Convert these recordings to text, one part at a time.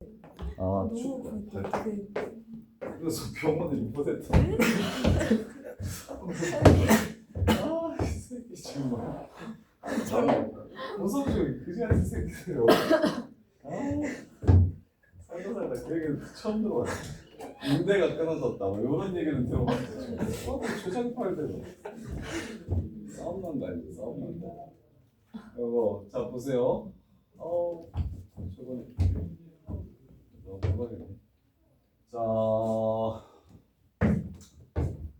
아, 너무 그래서 병원에 입원했다. 아, 이 새끼 정말. 무섭죠, 그지 같은 새끼들요. 아, 살다 그 얘기는 처음 들어봤어. 인대가 끊어졌다. 뭐 이런 얘기는 들어봤는데 최장팔대로 싸움 난다 이제 싸움 난다. 이거 자 보세요. 저번에 대박이네. 자,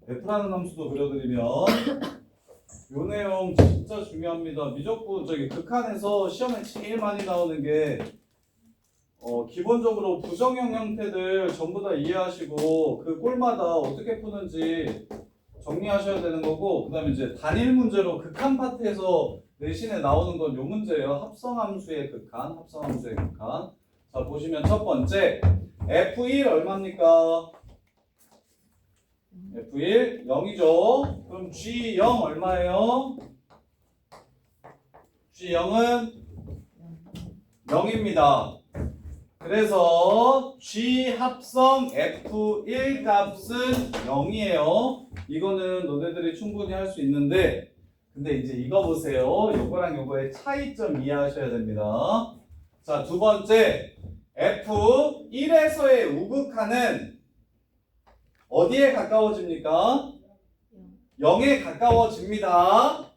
F라는 함수도 그려드리면 요 내용 진짜 중요합니다. 미적분 저기 극한에서 시험에 제일 많이 나오는 게 기본적으로 부정형 형태들 전부 다 이해하시고 그 꼴마다 어떻게 푸는지 정리하셔야 되는 거고, 그 다음에 이제 단일 문제로 극한 파트에서 내신에 나오는 건 요 문제예요. 합성함수의 극한, 합성함수의 극한. 자 보시면 첫 번째 F1 얼마입니까? F1 0이죠. 그럼 G0 얼마예요? G0은 0입니다. 그래서 G 합성 F1 값은 0이에요. 이거는 너네들이 충분히 할 수 있는데, 근데 이제 이거 보세요. 요거랑 요거의 차이점 이해하셔야 됩니다. 자, 두 번째 F1에서의 우극한은 어디에 가까워집니까? 0에 가까워집니다.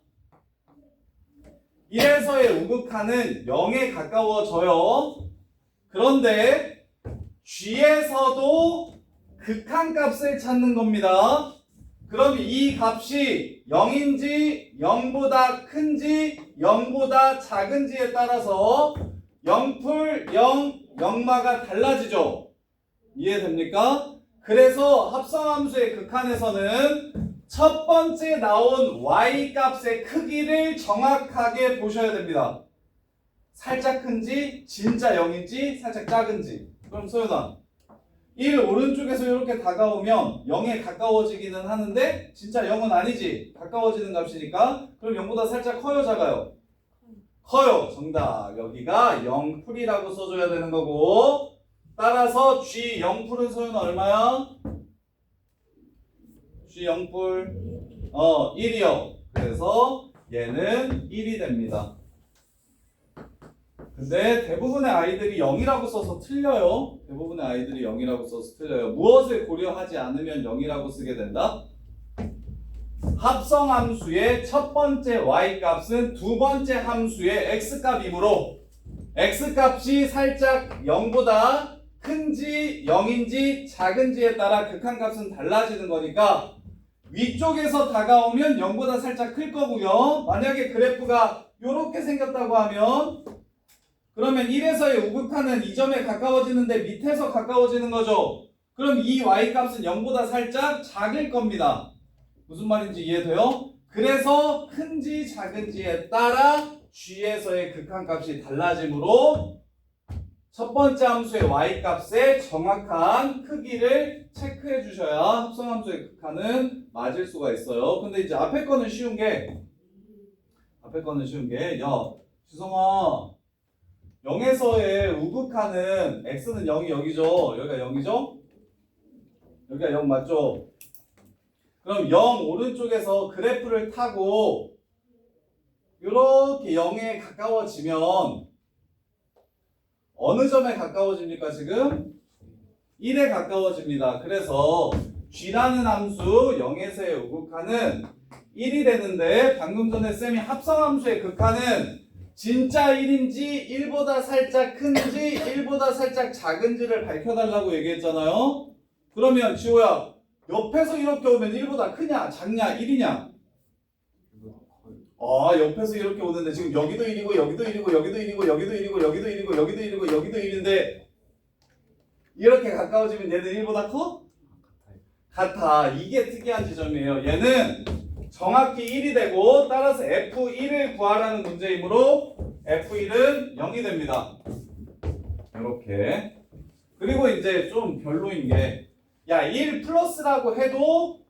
1에서의 우극한은 0에 가까워져요. 그런데 G에서도 극한값을 찾는 겁니다. 그럼 이 값이 0인지 0보다 큰지 0보다 작은지에 따라서 0풀 0, 0마가 달라지죠. 이해됩니까? 그래서 합성함수의 극한에서는 첫 번째 나온 y 값의 크기를 정확하게 보셔야 됩니다. 살짝 큰지, 진짜 0인지, 살짝 작은지. 그럼 소연아, 1 오른쪽에서 이렇게 다가오면 0에 가까워지기는 하는데 진짜 0은 아니지. 가까워지는 값이니까. 그럼 0보다 살짝 커요, 작아요? 커요. 정답. 여기가 0풀이라고 써줘야 되는 거고, 따라서 G 0풀은 소연아 얼마야? G 0풀 1이요. 그래서 얘는 1이 됩니다. 근데 대부분의 아이들이 0이라고 써서 틀려요. 대부분의 아이들이 0이라고 써서 틀려요. 무엇을 고려하지 않으면 0이라고 쓰게 된다? 합성함수의 첫 번째 y값은 두 번째 함수의 x값이므로 x값이 살짝 0보다 큰지 0인지 작은지에 따라 극한값은 달라지는 거니까 위쪽에서 다가오면 0보다 살짝 클 거고요. 만약에 그래프가 이렇게 생겼다고 하면 그러면 1에서의 우극한은 이 점에 가까워지는데 밑에서 가까워지는 거죠. 그럼 이 y값은 0보다 살짝 작을 겁니다. 무슨 말인지 이해돼요? 그래서 큰지 작은지에 따라 g에서의 극한값이 달라지므로 첫 번째 함수의 y값의 정확한 크기를 체크해 주셔야 합성함수의 극한은 맞을 수가 있어요. 근데 이제 앞에 거는 쉬운 게 야, 지성아, 0에서의 우극한은 x는 0이 여기죠. 여기가 0이죠? 여기가 0 맞죠? 그럼 0 오른쪽에서 그래프를 타고 이렇게 0에 가까워지면 어느 점에 가까워집니까 지금? 1에 가까워집니다. 그래서 g라는 함수 0에서의 우극한은 1이 되는데, 방금 전에 쌤이 합성함수의 극한은 진짜 1인지 1보다 살짝 큰지 1보다 살짝 작은지를 밝혀달라고 얘기했잖아요. 그러면 지호야, 옆에서 이렇게 오면 1보다 크냐 작냐 1이냐? 옆에서 이렇게 오는데 지금 여기도 1이고 여기도 1이고 여기도 1이고 여기도 1이고 여기도 1이고 여기도 1이고 여기도 1인데 이렇게 가까워지면 얘는 1보다 커? 같아. 이게 특이한 지점이에요. 얘는 정확히 1이 되고, 따라서 F1을 구하라는 문제이므로 F1은 0이 됩니다. 이렇게. 그리고 이제 좀 별로인 게, 야, 1 플러스라고 해도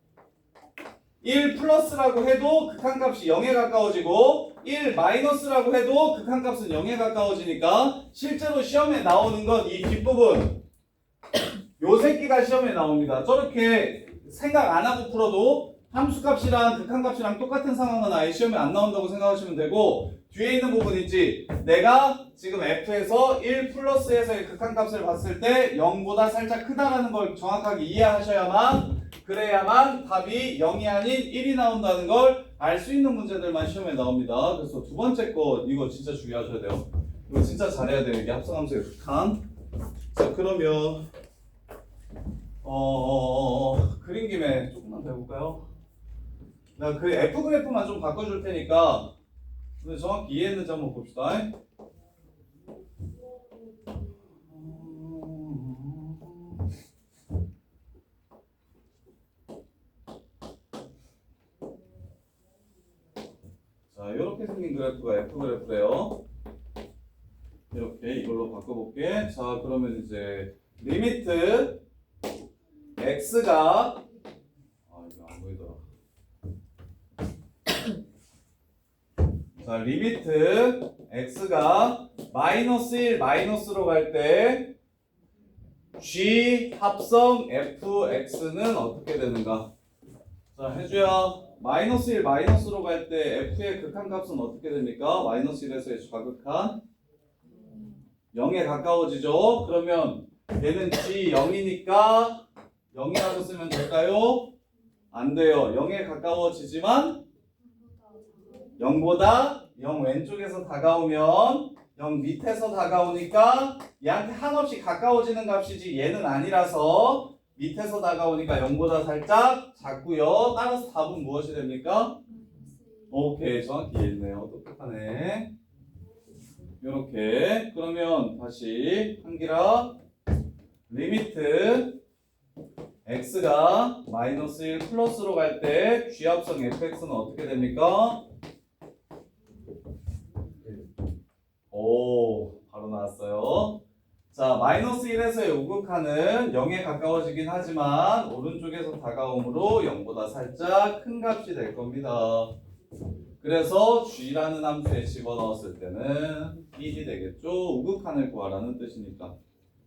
1 플러스라고 해도 극한값이 0에 가까워지고 1 마이너스라고 해도 극한값은 0에 가까워지니까 실제로 시험에 나오는 건 이 뒷부분 요 새끼가 시험에 나옵니다. 저렇게 생각 안 하고 풀어도 함수값이랑 극한값이랑 똑같은 상황은 아예 시험에 안 나온다고 생각하시면 되고 뒤에 있는 부분 있지? 내가 지금 F에서 1 플러스에서의 극한값을 봤을 때 0보다 살짝 크다라는 걸 정확하게 이해하셔야만 그래야만 답이 0이 아닌 1이 나온다는 걸 알 수 있는 문제들만 시험에 나옵니다. 그래서 두 번째 거 이거 진짜 주의하셔야 돼요. 이거 진짜 잘해야 돼요. 이게 합성함수의 극한. 자 그러면 그린 김에 조금만 더 해볼까요? 나 그 F 그래프만 좀 바꿔줄 테니까 근데 정확히 이해했는지 한번 봅시다. 자, 이렇게 생긴 그래프가 F 그래프래요. 이렇게 이걸로 바꿔볼게. 자, 그러면 이제 리미트 x가 이거 안 보이더라. 자, 리미트 x가 마이너스 1 마이너스로 갈 때 g 합성 fx는 어떻게 되는가? 자, 해주야. 마이너스 1 마이너스로 갈 때 f의 극한값은 어떻게 됩니까? 마이너스 1에서의 좌극한 0에 가까워지죠. 그러면 얘는 g 0이니까 0이라고 쓰면 될까요? 안 돼요. 0에 가까워지지만 0보다 0 왼쪽에서 다가오면 0 밑에서 다가오니까 얘한테 한없이 가까워지는 값이지 얘는 아니라서 밑에서 다가오니까 0보다 살짝 작고요. 따라서 답은 무엇이 됩니까? 오케이, 정확히 이해했네요. 똑똑하네. 요렇게 그러면 다시 한기라 리미트 x가 마이너스 1 플러스로 갈 때 g합성 fx는 어떻게 됩니까? 오, 바로 나왔어요. 자, 마이너스 1에서의 우극한은 0에 가까워지긴 하지만 오른쪽에서 다가오므로 0보다 살짝 큰 값이 될 겁니다. 그래서 g라는 함수에 집어넣었을 때는 1이 되겠죠. 우극한을 구하라는 뜻이니까.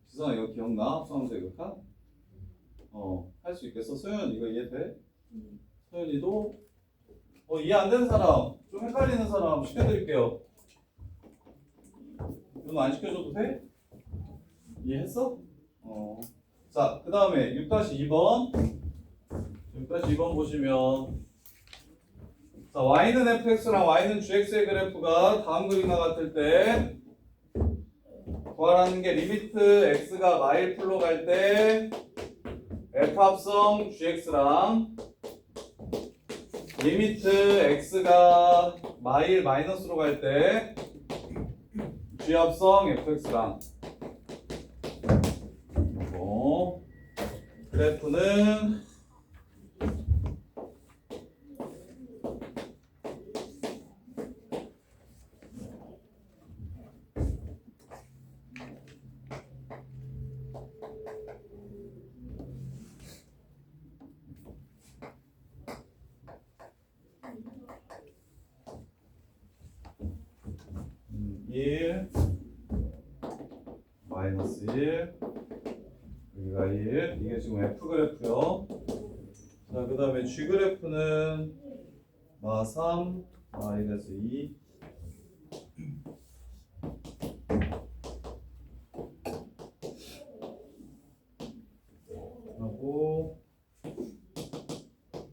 지성아 이거 기억나? 합성함수의 극한? 할 수 있겠어? 소연 이거 이해돼? 소연이도? 이해 안 되는 사람, 좀 헷갈리는 사람 시켜드릴게요. 이건 안 시켜줘도 돼? 이해했어? 자, 그 다음에 6-2번 6-2번 보시면 자, y는 fx랑 y는 gx의 그래프가 다음 그림과 같을 때 구하라는 게 리미트 x가 마일 풀로 갈 때 f 합성 gx랑 리미트 x가 마일 마이너스로 갈 때 g 합성 fx랑 그래프는 마이너스 1 여기가 1 이게 지금 F 그래프요. 자, 그 다음에 G 그래프는 마 3 마이너스 2 하고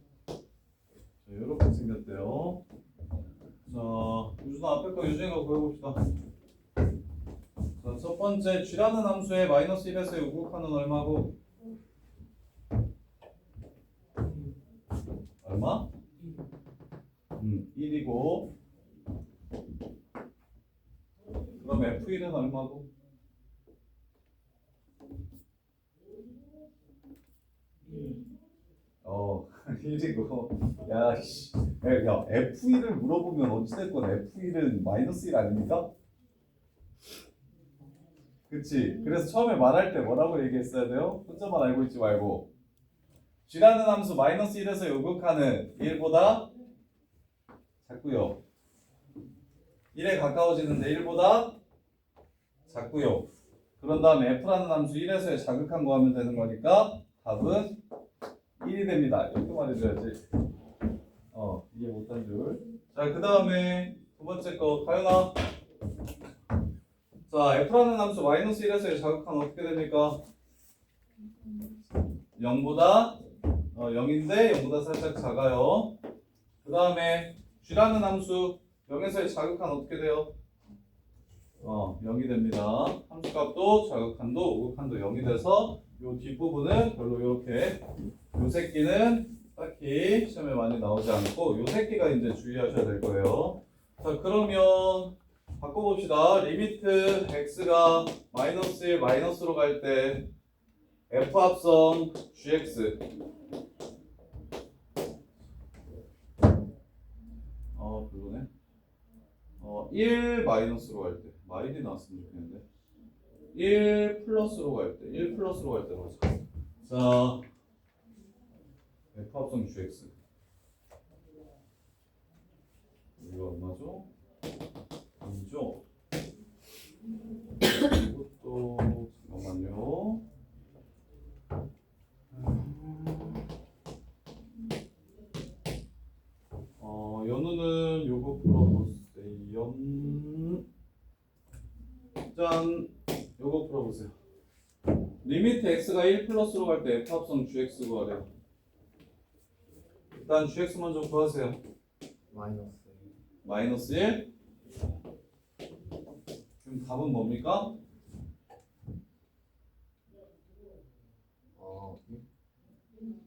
자, 이렇게 생겼대요. 자, 유준아 앞에 거 유준이가 구해봅시다. 자, 첫 번째 g라는 함수의 마이너스 1에서의 우극한은 얼마고? 얼마? 1이고 그럼 f1은 얼마고? 1이고 야 f1을 물어보면 어찌됐건 f1은 마이너스 1 아닙니까? 그치? 그래서 처음에 말할 때 뭐라고 얘기했어야 돼요? 혼자만 알고 있지 말고 g라는 함수 마이너스 1에서 요극하는 1보다 작고요. 1에 가까워지는데 1보다 작고요. 그런 다음에 f라는 함수 1에서의 자극한 거 하면 되는 거니까 답은 1이 됩니다. 이렇게 말해줘야지. 이해 못한 줄. 자, 그 다음에 두 번째 거 가연아. 자, f라는 함수 마이너스 1에서의 자극한 어떻게 됩니까? 0보다 0인데 0보다 살짝 작아요. 그 다음에 g라는 함수 0에서의 자극한 어떻게 돼요? 0이 됩니다. 함수값도 자극한도 우극한도 0이 돼서 요 뒷부분은 별로 이렇게 요 새끼는 딱히 시험에 많이 나오지 않고 요 새끼가 이제 주의하셔야 될 거예요. 자, 그러면 바꿔봅시다. 리미트 x가 마이너스 1 마이너스로 갈 때 f 합성 gx 별로네. 1 마이너스로 갈 때 마일이 나왔으면 좋겠는데 1 플러스로 갈 때 1 플러스로 갈 때 맞아. 자, f 합성 gx 이거 얼마죠? 2죠? 이것도 잠깐만요. 연우는 요거 풀어보세요. 짠, 요거 풀어보세요. 리미트 x가 1 플러스로 갈 때 f 합성 gx 구하래요. 일단 gx 먼저 구하세요. 마이너스 1. 그럼 답은 뭡니까?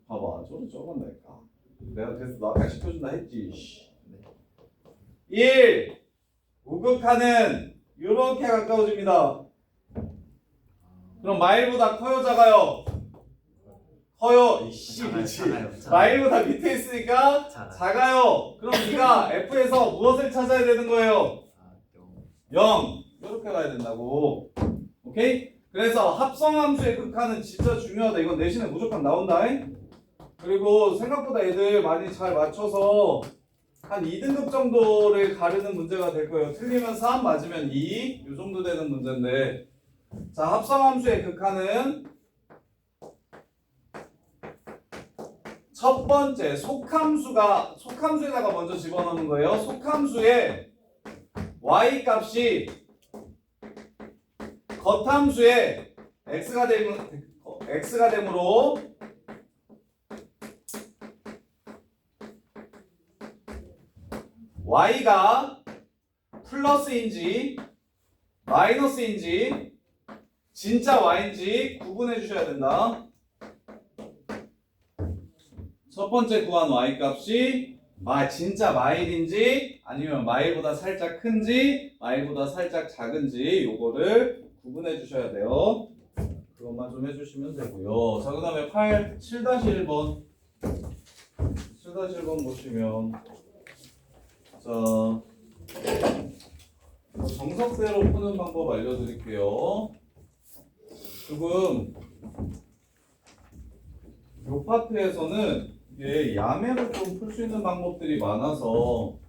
봐봐, 저도 적었다니까. 내가 그래서 너 아까 시켜준다 했지. 1 우극하는 이렇게 가까워집니다. 그럼 마일보다 커요, 작아요? 커요. 그렇지. 마일보다 밑에 있으니까 작아요. 그럼 네가 F에서 무엇을 찾아야 되는 거예요? 0. 이렇게 가야 된다고. 오케이? 그래서 합성함수의 극한은 진짜 중요하다. 이건 내신에 무조건 나온다. 그리고 생각보다 애들 많이 잘 맞춰서 한 2등급 정도를 가르는 문제가 될 거예요. 틀리면 3, 맞으면 2. 이 정도 되는 문제인데. 자, 합성함수의 극한은 첫 번째 속함수에다가 먼저 집어넣는 거예요. 속함수의 y 값이 겉함수의 x가 되므로 y가 플러스인지 마이너스인지 진짜 y인지 구분해 주셔야 된다. 첫 번째 구한 y 값이 진짜 마일인지 아니면 마일보다 살짝 큰지 마일보다 살짝 작은지 요거를 구분해 주셔야 돼요. 그것만 좀 해주시면 되고요. 자, 그 다음에 7-1번 7-1번 보시면 자, 정석대로 푸는 방법 알려드릴게요. 지금 요 파트에서는 이게 야매로 좀 풀 수 있는 방법들이 많아서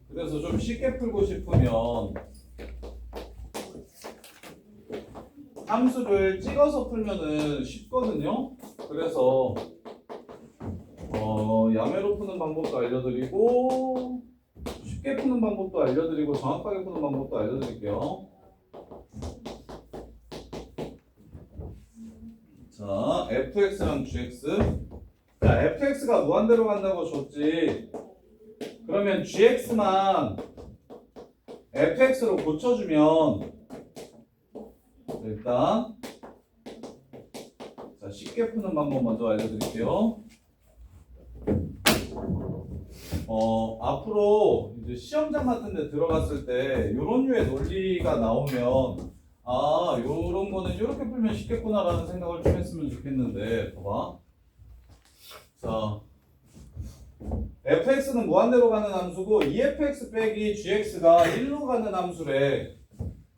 그래서 좀 쉽게 풀고 싶으면 함수를 찍어서 풀면은 쉽거든요. 그래서 야매로 푸는 방법도 알려드리고 쉽게 푸는 방법도 알려드리고 정확하게 푸는 방법도 알려드릴게요. 자, fx랑 gx. 자, fx가 무한대로 간다고 줬지. 그러면 gx만 fx로 고쳐주면 일단 자, 쉽게 푸는 방법 먼저 알려드릴게요. 앞으로 이제 시험장 같은 데 들어갔을 때 이런 류의 논리가 나오면 요런 거는 이렇게 풀면 쉽겠구나라는 생각을 좀 했으면 좋겠는데 봐봐. 자, fx는 무한대로 가는 함수고 efx 빼기 gx가 1로 가는 함수래.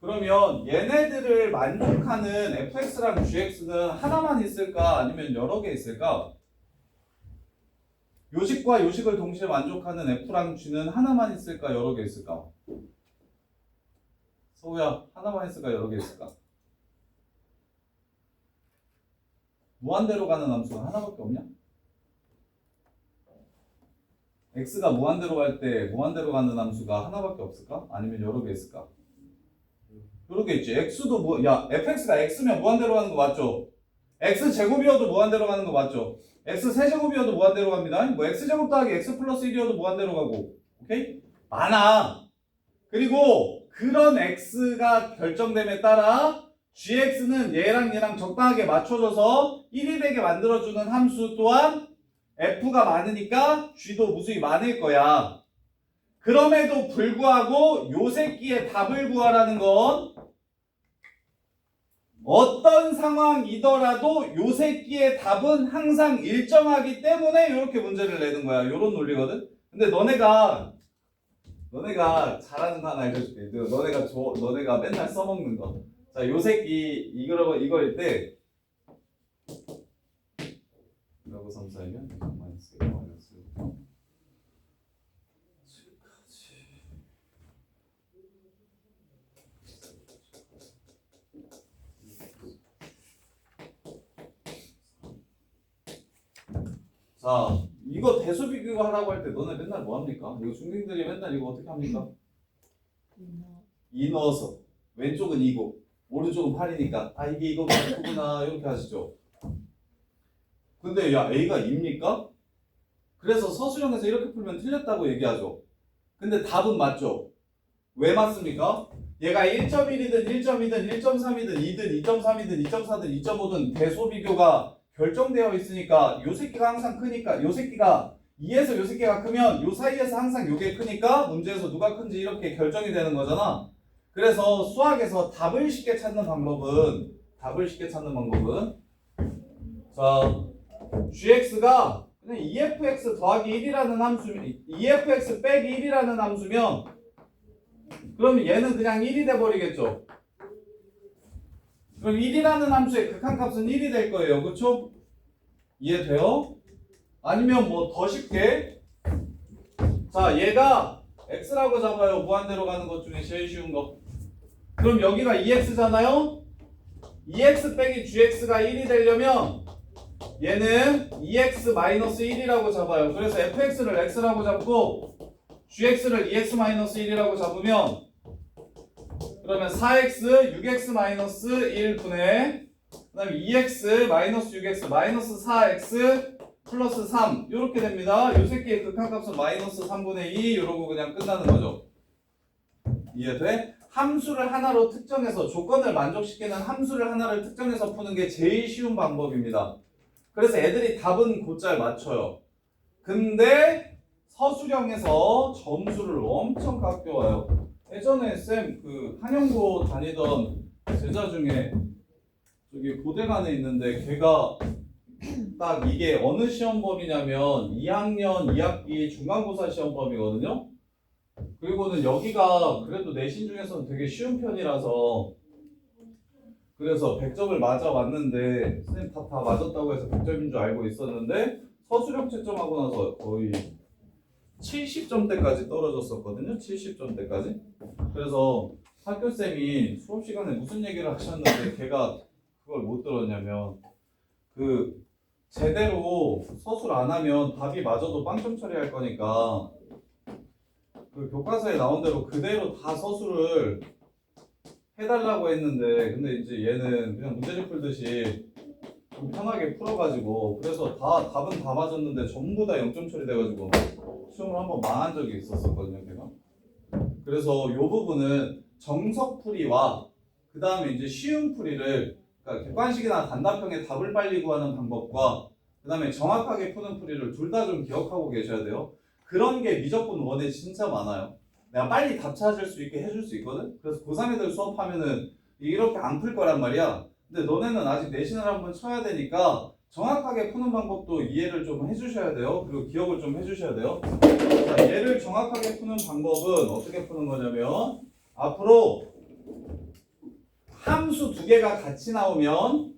그러면 얘네들을 만족하는 fx랑 gx는 하나만 있을까 아니면 여러 개 있을까? 요식과 요식을 동시에 만족하는 F랑 G는 하나만 있을까 여러 개 있을까? 서우야, 하나만 있을까 여러 개 있을까? 무한대로 가는 함수가 하나밖에 없냐? x가 무한대로 갈 때 무한대로 가는 함수가 하나밖에 없을까? 아니면 여러 개 있을까? 여러 개 있지. x도 야, fx가 x면 무한대로 가는 거 맞죠? x 제곱이어도 무한대로 가는 거 맞죠? x 세제곱이어도 무한대로 갑니다. 뭐 x제곱 더하기 x 플러스 1이어도 무한대로 가고. 오케이? 많아. 그리고 그런 x가 결정됨에 따라 gx는 얘랑 적당하게 맞춰줘서 1이 되게 만들어주는 함수 또한 f가 많으니까 g도 무수히 많을 거야. 그럼에도 불구하고 요 새끼의 답을 구하라는 건 어떤 상황이더라도 요 새끼의 답은 항상 일정하기 때문에 이렇게 문제를 내는 거야. 요런 논리거든. 근데 너네가 잘하는 거 하나 알려줄게. 너네가 맨날 써먹는 거. 자, 요 새끼 이거일 때 라고 3, 4이면 마이너스 1, 마이너스 1. 자, 이거 대수 비교 하라고 할 때 너네 맨날 뭐 합니까? 이거 중딩들이 맨날 이거 어떻게 합니까? 이 넣어서 왼쪽은 2고 오른쪽은 8이니까 아 이게 이거보다 크구나 이렇게 하시죠. 근데 야 A가 2입니까? 그래서 서술형에서 이렇게 풀면 틀렸다고 얘기하죠. 근데 답은 맞죠? 왜 맞습니까? 얘가 1.1이든 1.2든 1.3이든 2든 2.3이든 2.4든 2.5든 대소 비교가 결정되어 있으니까 요 새끼가 항상 크니까 요 새끼가 2에서 요 새끼가 크면 요 사이에서 항상 요게 크니까 문제에서 누가 큰지 이렇게 결정이 되는 거잖아. 그래서 수학에서 답을 쉽게 찾는 방법은 자 gx가 그냥 efx 더하기 1이라는 함수면 efx 빼기 1이라는 함수면 그러면 얘는 그냥 1이 돼버리겠죠. 그럼 1이라는 함수의 극한값은 1이 될 거예요. 그쵸? 이해돼요? 아니면 뭐 더 쉽게 자 얘가 x라고 잡아요. 무한대로 가는 것 중에 제일 쉬운 거. 그럼 여기가 2x잖아요? 2x 빼기 gx가 1이 되려면 얘는 2x-1이라고 잡아요. 그래서 fx를 x라고 잡고 gx를 2x-1이라고 잡으면 그러면 4x 6x-1분의 그 다음에 2x-6x 마이너스 4x 플러스 3 이렇게 됩니다. 요 새끼의 극한값은 마이너스 3분의 2 이러고 그냥 끝나는 거죠. 이해돼? 함수를 하나로 특정해서 조건을 만족시키는 함수를 하나를 특정해서 푸는 게 제일 쉬운 방법입니다. 그래서 애들이 답은 곧잘 맞춰요. 근데 서술형에서 점수를 엄청 깎여와요. 예전에 쌤 그 한영고 다니던 제자 중에 저기 고대관에 있는데 걔가 딱 이게 어느 시험범위냐면 2학년 2학기 중간고사 시험범위거든요. 그리고는 여기가 그래도 내신 중에서는 되게 쉬운 편이라서 그래서 100점을 맞아왔는데 선생님 다 맞았다고 해서 100점인 줄 알고 있었는데 서술형 채점하고 나서 거의 70점대까지 떨어졌었거든요. 70점대까지. 그래서 학교쌤이 수업 시간에 무슨 얘기를 하셨는데 걔가 그걸 못 들었냐면 그 제대로 서술 안 하면 답이 맞아도 빵점 처리할 거니까 그 교과서에 나온 대로 그대로 다 서술을 해달라고 했는데 근데 이제 얘는 그냥 문제집 풀듯이 좀 편하게 풀어가지고 그래서 답은 다 맞았는데 전부 다 0점 처리돼가지고 시험을 한번 망한 적이 있었거든요 걔가. 그래서 이 부분은 정석풀이와 그 다음에 이제 쉬운풀이를 그러니까 객관식이나 단답형의 답을 빨리 구하는 방법과 그 다음에 정확하게 푸는 풀이를 둘 다 좀 기억하고 계셔야 돼요. 그런 게 미적분 원에 진짜 많아요. 내가 빨리 답 찾을 수 있게 해줄 수 있거든. 그래서 고3 애들 수업하면은 이렇게 안 풀 거란 말이야. 근데 너네는 아직 내신을 한번 쳐야 되니까 정확하게 푸는 방법도 이해를 좀 해주셔야 돼요. 그리고 기억을 좀 해주셔야 돼요. 자, 얘를 정확하게 푸는 방법은 어떻게 푸는 거냐면 앞으로 함수 두 개가 같이 나오면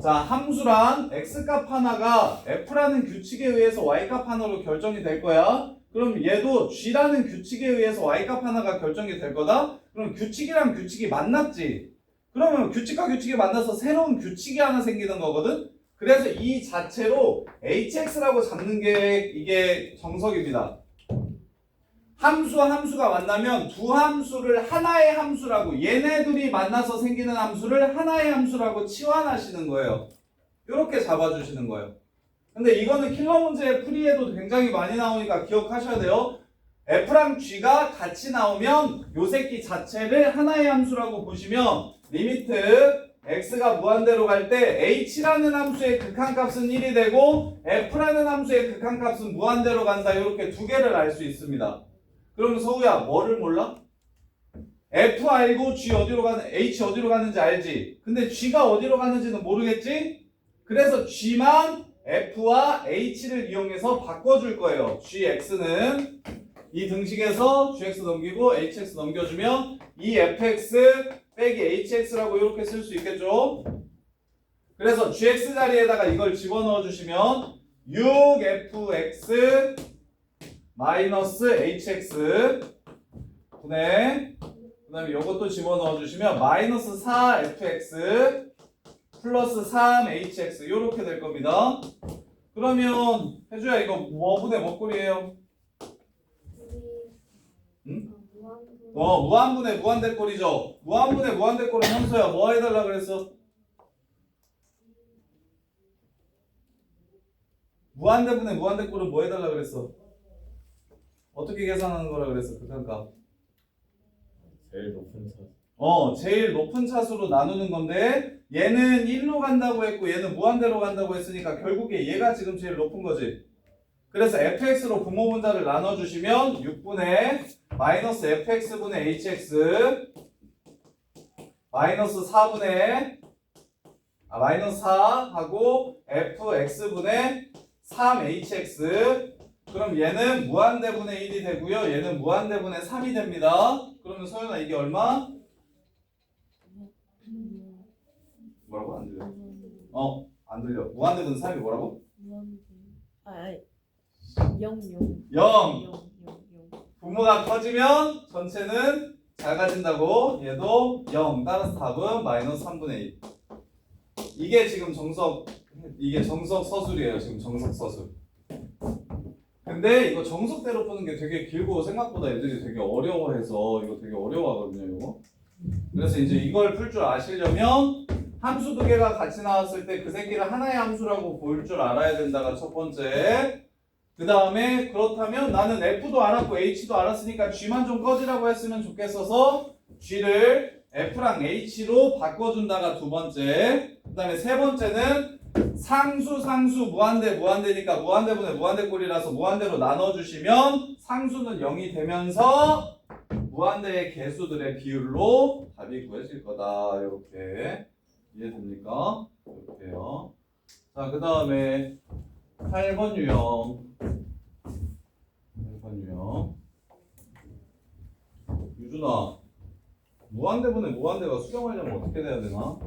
자, 함수란 x값 하나가 f라는 규칙에 의해서 y값 하나로 결정이 될 거야. 그럼 얘도 g라는 규칙에 의해서 y값 하나가 결정이 될 거다. 그럼 규칙이랑 규칙이 만났지. 그러면 규칙과 규칙이 만나서 새로운 규칙이 하나 생기는 거거든. 그래서 이 자체로 hx라고 잡는 게 이게 정석입니다. 함수와 함수가 만나면 두 함수를 하나의 함수라고, 얘네들이 만나서 생기는 함수를 하나의 함수라고 치환하시는 거예요. 이렇게 잡아주시는 거예요. 근데 이거는 킬러 문제 풀이에도 굉장히 많이 나오니까 기억하셔야 돼요. f랑 g가 같이 나오면 요 새끼 자체를 하나의 함수라고 보시면 리미트 x가 무한대로 갈 때 h라는 함수의 극한값은 1이 되고 f라는 함수의 극한값은 무한대로 간다. 이렇게 두 개를 알 수 있습니다. 그럼 서우야 뭐를 몰라? f 알고 g 어디로 가는 h 어디로 가는지 알지? 근데 g가 어디로 가는지는 모르겠지? 그래서 g만 f와 h를 이용해서 바꿔줄 거예요. gx는 이 등식에서 gx 넘기고 hx 넘겨주면 이 fx 빼기 hx라고 이렇게 쓸 수 있겠죠? 그래서 gx 자리에다가 이걸 집어넣어 주시면 6fx 마이너스 hx 분의 그 다음에 이것도 집어넣어 주시면 마이너스 4fx 플러스 3hx 이렇게 될 겁니다. 그러면 혜주야 이거 뭐 분의 뭐 꼴이에요? 응? 무한분의 무한대꼴이죠. 무한분의 무한대꼴은 현수야 뭐 해달라 그랬어? 무한대분의 무한대꼴은 뭐 해달라 그랬어? 어떻게 계산하는 거라 그랬어? 극한값. 제일 높은 차수. 제일 높은 차수로 나누는 건데 얘는 1로 간다고 했고 얘는 무한대로 간다고 했으니까 결국에 얘가 지금 제일 높은 거지. 그래서 fx로 분모분자를 나눠주시면 6분의 마이너스 fx분의 hx 마이너스 4분의 마이너스 4하고 fx분의 3hx. 그럼 얘는 무한대분의 1이 되고요. 얘는 무한대분의 3이 됩니다. 그러면 서연아 이게 얼마? 뭐라고? 안 들려. 안 들려. 무한대분의 3이 뭐라고? 0. 0. 분모가 커지면 전체는 작아진다고. 얘도 0. 따라서 답은 마이너스 3분의 1. 이게 지금 이게 정석 서술이에요. 지금 정석 서술. 근데 이거 정석대로 푸는 게 되게 길고 생각보다 애들이 되게 어려워해서 이거 되게 어려워하거든요. 이거. 그래서 이제 이걸 풀 줄 아시려면 함수 두 개가 같이 나왔을 때 그 새끼를 하나의 함수라고 볼 줄 알아야 된다가 첫 번째. 그 다음에 그렇다면 나는 f도 알았고 h도 알았으니까 g만 좀 꺼지라고 했으면 좋겠어서 g를 f랑 h로 바꿔준다가 두 번째. 그 다음에 세 번째는 상수 무한대니까 무한대분의 무한대꼴이라서 무한대로 나눠주시면 상수는 0이 되면서 무한대의 개수들의 비율로 답이 구해질 거다. 이렇게 이해됩니까? 이렇게요. 자, 그 다음에 8번 유형. 유준아, 무한대분의 무한대가 수렴하려면 어떻게 돼야 되나?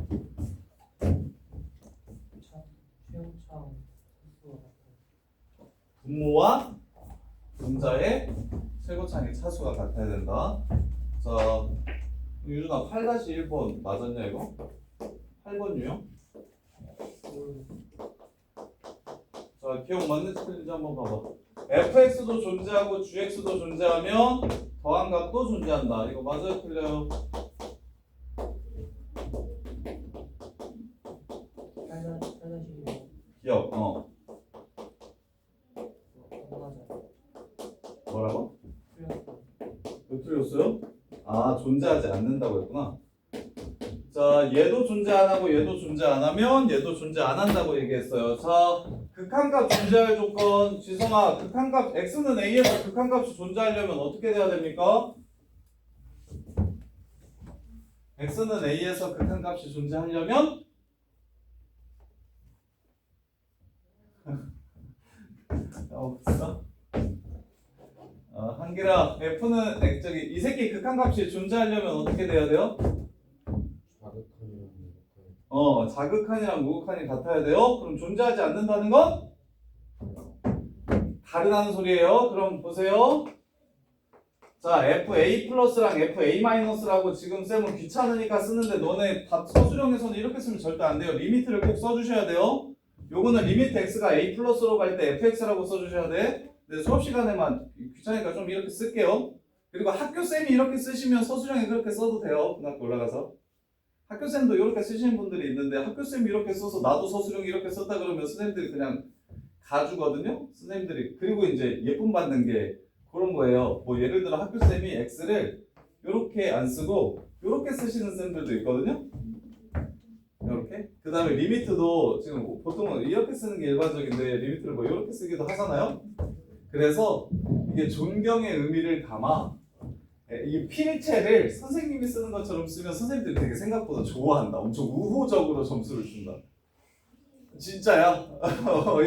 분모와 분자의 최고차의 차수가 같아야 된다. 자, 유준아 8-1번 맞았냐 이거? 8번 유형? 자, 기억 맞는지 틀린지 한번 봐봐. fx도 존재하고 gx도 존재하면 더한 값도 존재한다. 이거 맞아요? 틀려요? 기억. 뭐라고? 왜 틀렸어요? 존재하지 않는다고 했구나. 자, 얘도 존재 안 하고 얘도 존재 안 하면 얘도 존재 안 한다고 얘기했어요. 자, 극한값 존재할 조건. 지성아, 극한값 x는 a에서 극한값이 존재하려면 어떻게 돼야 됩니까? x는 a에서 극한값이 존재하려면 없어. 한기라, f는 이 새끼 극한값이 존재하려면 어떻게 돼야 돼요? 자극한이랑 우극한이 같아야 돼요. 그럼 존재하지 않는다는 건 다르다는 소리예요. 그럼 보세요. 자, FA 플러스랑 FA 마이너스라고 지금 쌤은 귀찮으니까 쓰는데 너네 답 서술형에서는 이렇게 쓰면 절대 안 돼요. 리미트를 꼭 써주셔야 돼요. 요거는 리미트 x가 a 플러스로 갈 때 fx라고 써주셔야 돼. 근데 수업 시간에만 귀찮으니까 좀 이렇게 쓸게요. 그리고 학교 쌤이 이렇게 쓰시면 서술형에 그렇게 써도 돼요. 고등학교 올라가서. 학교 쌤도 이렇게 쓰시는 분들이 있는데 학교 쌤이 이렇게 써서 나도 서술형 이렇게 썼다 그러면 선생님들이 그냥 가주거든요. 선생님들이. 그리고 이제 예쁨 받는 게 그런 거예요. 뭐 예를 들어 학교 쌤이 x를 이렇게 안 쓰고 이렇게 쓰시는 쌤들도 있거든요. 이렇게. 그 다음에 리미트도 지금 보통은 이렇게 쓰는 게 일반적인데 리미트를 뭐 이렇게 쓰기도 하잖아요. 그래서 이게 존경의 의미를 담아 이 필체를 선생님이 쓰는 것처럼 쓰면 선생님들이 되게 생각보다 좋아한다. 엄청 우호적으로 점수를 준다. 진짜야.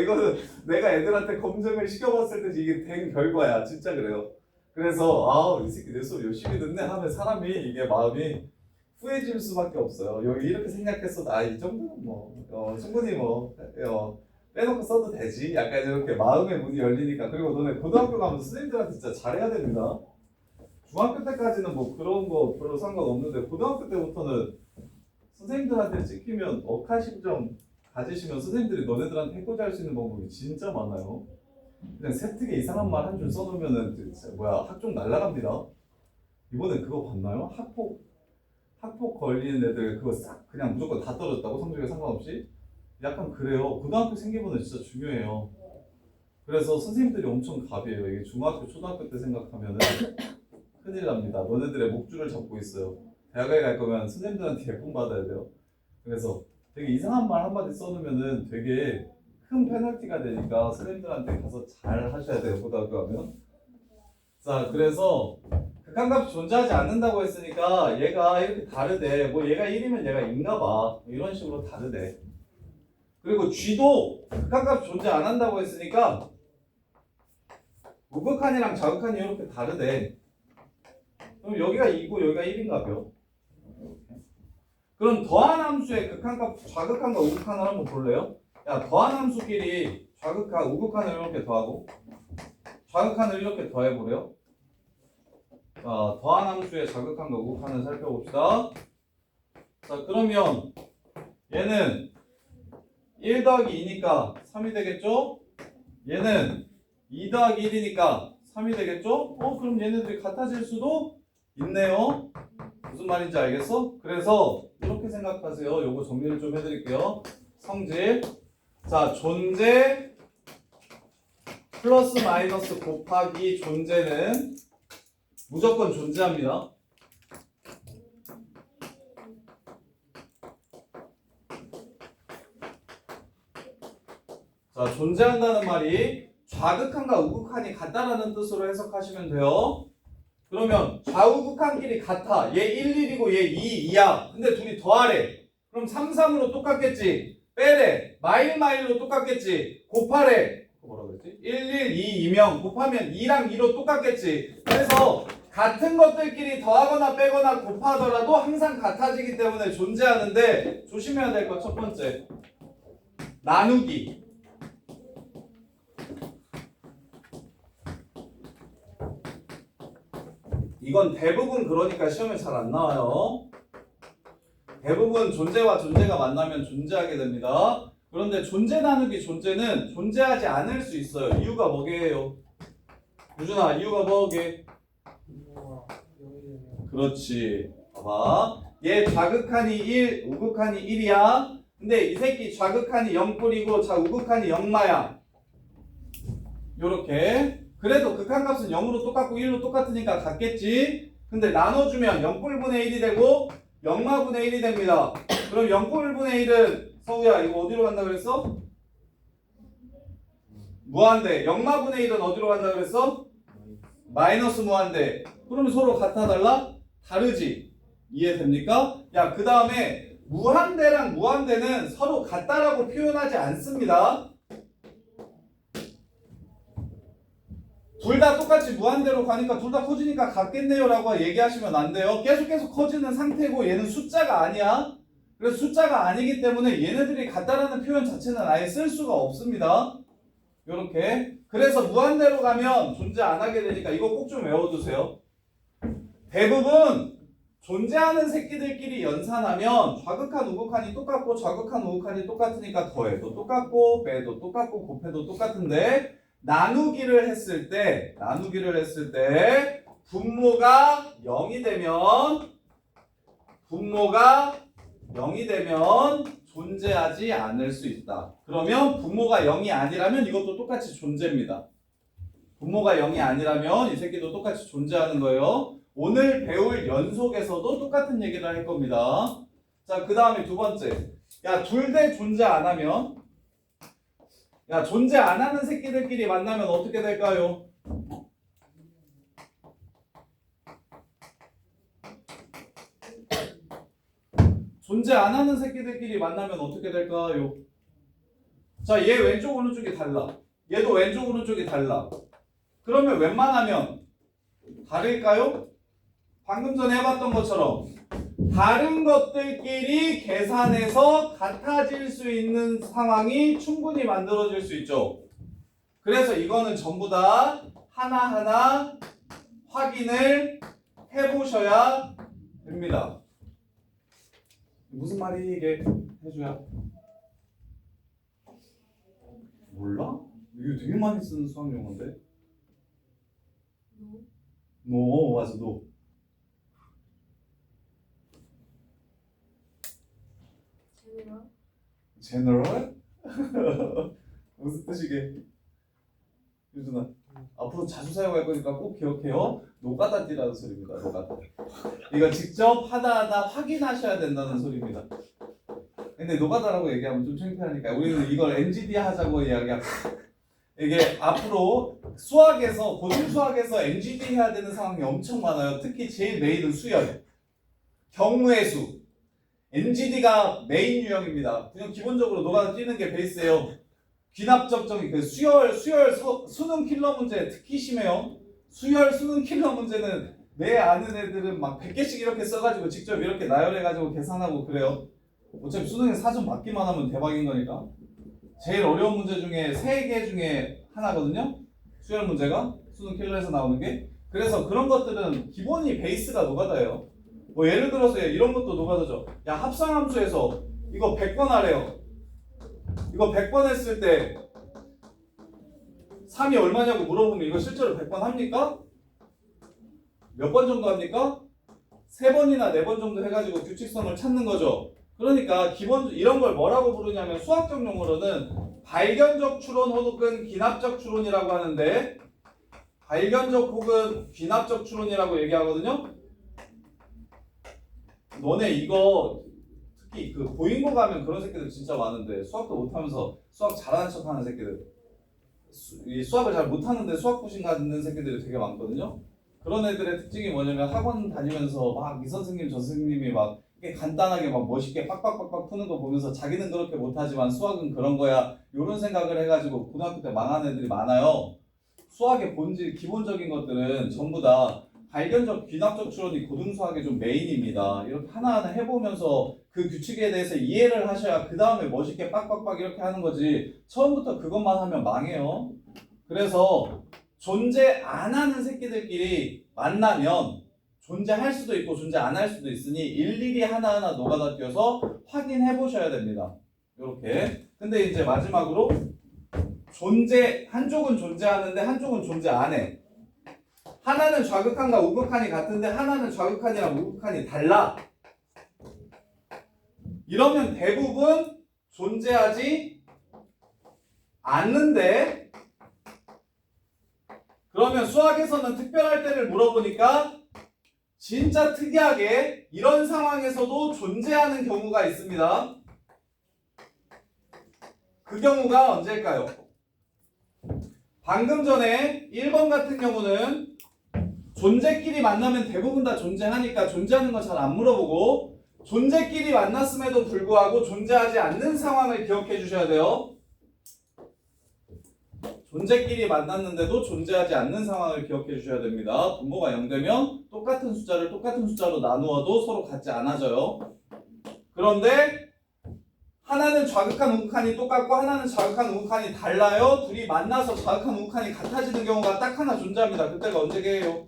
이거는 내가 애들한테 검증을 시켜봤을 때 이게 된 결과야. 진짜 그래요. 그래서 이 새끼 내 수업 열심히 듣네 하면 사람이 이게 마음이 후회질 수밖에 없어요. 여기 이렇게 생각했어. 이 정도는 뭐 충분히 빼놓고 써도 되지. 약간 이렇게 마음의 문이 열리니까. 그리고 너네 고등학교 가면 선생님들한테 진짜 잘해야 됩니다. 중학교 때까지는 뭐 그런 거 별로 상관없는데 고등학교 때부터는 선생님들한테 찍히면 억하심정 가지시면 선생님들이 너네들한테 해코지 할 수 있는 방법이 진짜 많아요. 그냥 세특에 이상한 말 한 줄 써놓으면은 진짜 학종 날라갑니다. 이번에 그거 봤나요? 학폭 걸리는 애들 그거 싹 그냥 무조건 다 떨어졌다고 성적에 상관없이? 약간 그래요. 고등학교 생기부는 진짜 중요해요. 그래서 선생님들이 엄청 갑이에요. 이게 중학교, 초등학교 때 생각하면은 큰일 납니다. 너네들의 목줄을 잡고 있어요. 대학에 갈 거면 선생님들한테 예쁨 받아야 돼요. 그래서 되게 이상한 말 한마디 써놓으면은 되게 큰 페널티가 되니까 선생님들한테 가서 잘 하셔야 돼요. 고등학교 가면. 자, 그래서 극한값이 존재하지 않는다고 했으니까 얘가 이렇게 다르대. 뭐 얘가 1이면 얘가 2인가 봐. 이런 식으로 다르대. 그리고 G도 극한값이 존재 안 한다고 했으니까 우극한이랑 자극한이 이렇게 다르대. 그럼 여기가 2고 여기가 1인가요? 그럼 더한 함수의 극한값, 좌극한과 우극한을 한번 볼래요? 야, 더한 함수끼리 좌극한, 우극한을 이렇게 더하고 좌극한을 이렇게 더해보래요. 자, 더한 함수의 좌극한과 우극한을 살펴봅시다. 자, 그러면 얘는 1 더하기 2니까 3이 되겠죠? 얘는 2 더하기 1이니까 3이 되겠죠? 그럼 얘네들이 같아질 수도 있네요. 무슨 말인지 알겠어? 그래서 이렇게 생각하세요. 요거 정리를 좀 해드릴게요. 성질. 자, 존재 플러스 마이너스 곱하기 존재는 무조건 존재합니다. 자, 존재한다는 말이 좌극한과 우극한이 같다라는 뜻으로 해석하시면 돼요. 그러면 좌우극한끼리 같아. 얘 1, 1이고 얘 2, 2야. 근데 둘이 더하래. 그럼 3, 3으로 똑같겠지. 빼래. 마일, 마일로 똑같겠지. 곱하래. 뭐라 그랬지? 1, 1, 2, 2면 곱하면 2랑 2로 똑같겠지. 그래서 같은 것들끼리 더하거나 빼거나 곱하더라도 항상 같아지기 때문에 존재하는데 조심해야 될 것 첫 번째. 나누기. 이건 대부분 그러니까 시험에 잘 안 나와요. 대부분 존재와 존재가 만나면 존재하게 됩니다. 그런데 존재 나누기 존재는 존재하지 않을 수 있어요. 이유가 뭐게요? 유준아, 이유가 뭐게? 그렇지. 봐봐. 얘 좌극한이 1, 우극한이 1이야. 근데 이 새끼 좌극한이 0뿔이고 우극한이 0마야. 요렇게. 그래도 극한값은 0으로 똑같고 1로 똑같으니까 같겠지. 근데 나눠주면 0뿔분의 1이 되고 0마분의 1이 됩니다. 그럼 0뿔분의 1은 서우야 이거 어디로 간다 그랬어? 무한대. 0마분의 1은 어디로 간다 그랬어? 마이너스 무한대. 그러면 서로 같아 달라? 다르지. 이해됩니까? 야, 그 다음에 무한대랑 무한대는 서로 같다라고 표현하지 않습니다. 둘 다 똑같이 무한대로 가니까 둘 다 커지니까 같겠네요 라고 얘기하시면 안 돼요. 계속 커지는 상태고 얘는 숫자가 아니야. 그래서 숫자가 아니기 때문에 얘네들이 같다라는 표현 자체는 아예 쓸 수가 없습니다. 요렇게. 그래서 무한대로 가면 존재 안 하게 되니까 이거 꼭 좀 외워두세요. 대부분 존재하는 새끼들끼리 연산하면 좌극한 우극한이 똑같고 좌극한 우극한이 똑같으니까 더해도 똑같고 빼도 똑같고 곱해도 똑같은데 나누기를 했을 때 분모가 0이 되면 존재하지 않을 수 있다. 그러면 분모가 0이 아니라면 이것도 똑같이 존재입니다. 분모가 0이 아니라면 이 새끼도 똑같이 존재하는 거예요. 오늘 배울 연속에서도 똑같은 얘기를 할 겁니다. 자, 그 다음에 두 번째. 야, 둘 다 존재 안 하면, 야, 존재 안 하는 새끼들끼리 만나면 어떻게 될까요? 존재 안 하는 새끼들끼리 만나면 어떻게 될까요? 자, 얘 왼쪽 오른쪽이 달라. 얘도 왼쪽 오른쪽이 달라. 그러면 웬만하면 다를까요? 방금 전에 해봤던 것처럼 다른 것들끼리 계산해서 같아질 수 있는 상황이 충분히 만들어질 수 있죠. 그래서 이거는 전부 다 하나하나 확인을 해보셔야 됩니다. 무슨 말이 이게 해줘야? 몰라? 이거 되게 많이 쓰는 수학 용어인데? 노, 맞아, 노. 제너럴? 무슨 뜻이게? 유준아, 앞으로 자주 사용할 거니까 꼭 기억해요. 노가다띠라는 소리입니다. 노가다. 이거 직접 하나하나 확인하셔야 된다는 소리입니다. 근데 노가다라고 얘기하면 좀 창피하니까 우리는 이걸 NGD 하자고 이야기하고 이게 앞으로 수학에서 고등 수학에서 NGD 해야 되는 상황이 엄청 많아요. 특히 제일 메인은 수열, 경우의 수. NGD가 메인 유형입니다. 그냥 기본적으로 노가다 뛰는 게 베이스예요. 귀납적 정의, 그 수열 수능 킬러 문제 특히 심해요. 수열 수능 킬러 문제는 내 아는 애들은 막 100개씩 이렇게 써가지고 직접 이렇게 나열해가지고 계산하고 그래요. 어차피 수능에 사전 맞기만 하면 대박인 거니까. 제일 어려운 문제 중에 3개 중에 하나거든요. 수열 문제가 수능 킬러에서 나오는 게. 그래서 그런 것들은 기본이 베이스가 노가다예요. 뭐 예를 들어서 이런 것도 노가다죠. 야, 합성함수에서 이거 100번 하래요. 이거 100번 했을 때 3이 얼마냐고 물어보면 이거 실제로 100번 합니까? 몇 번 정도 합니까? 3번이나 4번 정도 해가지고 규칙성을 찾는 거죠. 그러니까 기본 이런 걸 뭐라고 부르냐면 수학적 용어로는 발견적 추론 혹은 기납적 추론이라고 하는데, 발견적 혹은 귀납적 추론이라고 얘기하거든요. 너네 이거 특히 그 보인고 가면 그런 새끼들 진짜 많은데, 수학도 못하면서 수학 잘하는 척하는 새끼들, 이 수학을 잘 못하는데 수학 부심 갖는 새끼들이 되게 많거든요. 그런 애들의 특징이 뭐냐면 학원 다니면서 막 이 선생님 저 선생님이 막 간단하게 막 멋있게 빡빡빡빡 푸는 거 보면서 자기는 그렇게 못하지만 수학은 그런 거야, 이런 생각을 해가지고 고등학교 때 망한 애들이 많아요. 수학의 본질 기본적인 것들은 전부 다 발견적 귀납적 추론이 고등수학의 좀 메인입니다. 이렇게 하나하나 해보면서 그 규칙에 대해서 이해를 하셔야 그 다음에 멋있게 빡빡빡 이렇게 하는 거지, 처음부터 그것만 하면 망해요. 그래서 존재 안 하는 새끼들끼리 만나면 존재할 수도 있고 존재 안 할 수도 있으니 일일이 하나하나 노가다 뛰어서 확인해 보셔야 됩니다. 이렇게. 근데 이제 마지막으로 한쪽은 존재하는데 한쪽은 존재 안 해. 하나는 좌극한과 우극한이 같은데 하나는 좌극한이랑 우극한이 달라. 이러면 대부분 존재하지 않는데, 그러면 수학에서는 특별할 때를 물어보니까 진짜 특이하게 이런 상황에서도 존재하는 경우가 있습니다. 그 경우가 언제일까요? 방금 전에 1번 같은 경우는 존재끼리 만나면 대부분 다 존재하니까 존재하는 건 잘 안 물어보고, 존재끼리 만났음에도 불구하고 존재하지 않는 상황을 기억해 주셔야 돼요. 존재끼리 만났는데도 존재하지 않는 상황을 기억해 주셔야 됩니다. 분모가 0되면 똑같은 숫자를 똑같은 숫자로 나누어도 서로 같지 않아져요. 그런데 하나는 좌극한 우극한이 똑같고 하나는 좌극한 우극한이 달라요. 둘이 만나서 좌극한 우극한이 같아지는 경우가 딱 하나 존재합니다. 그때가 언제게요?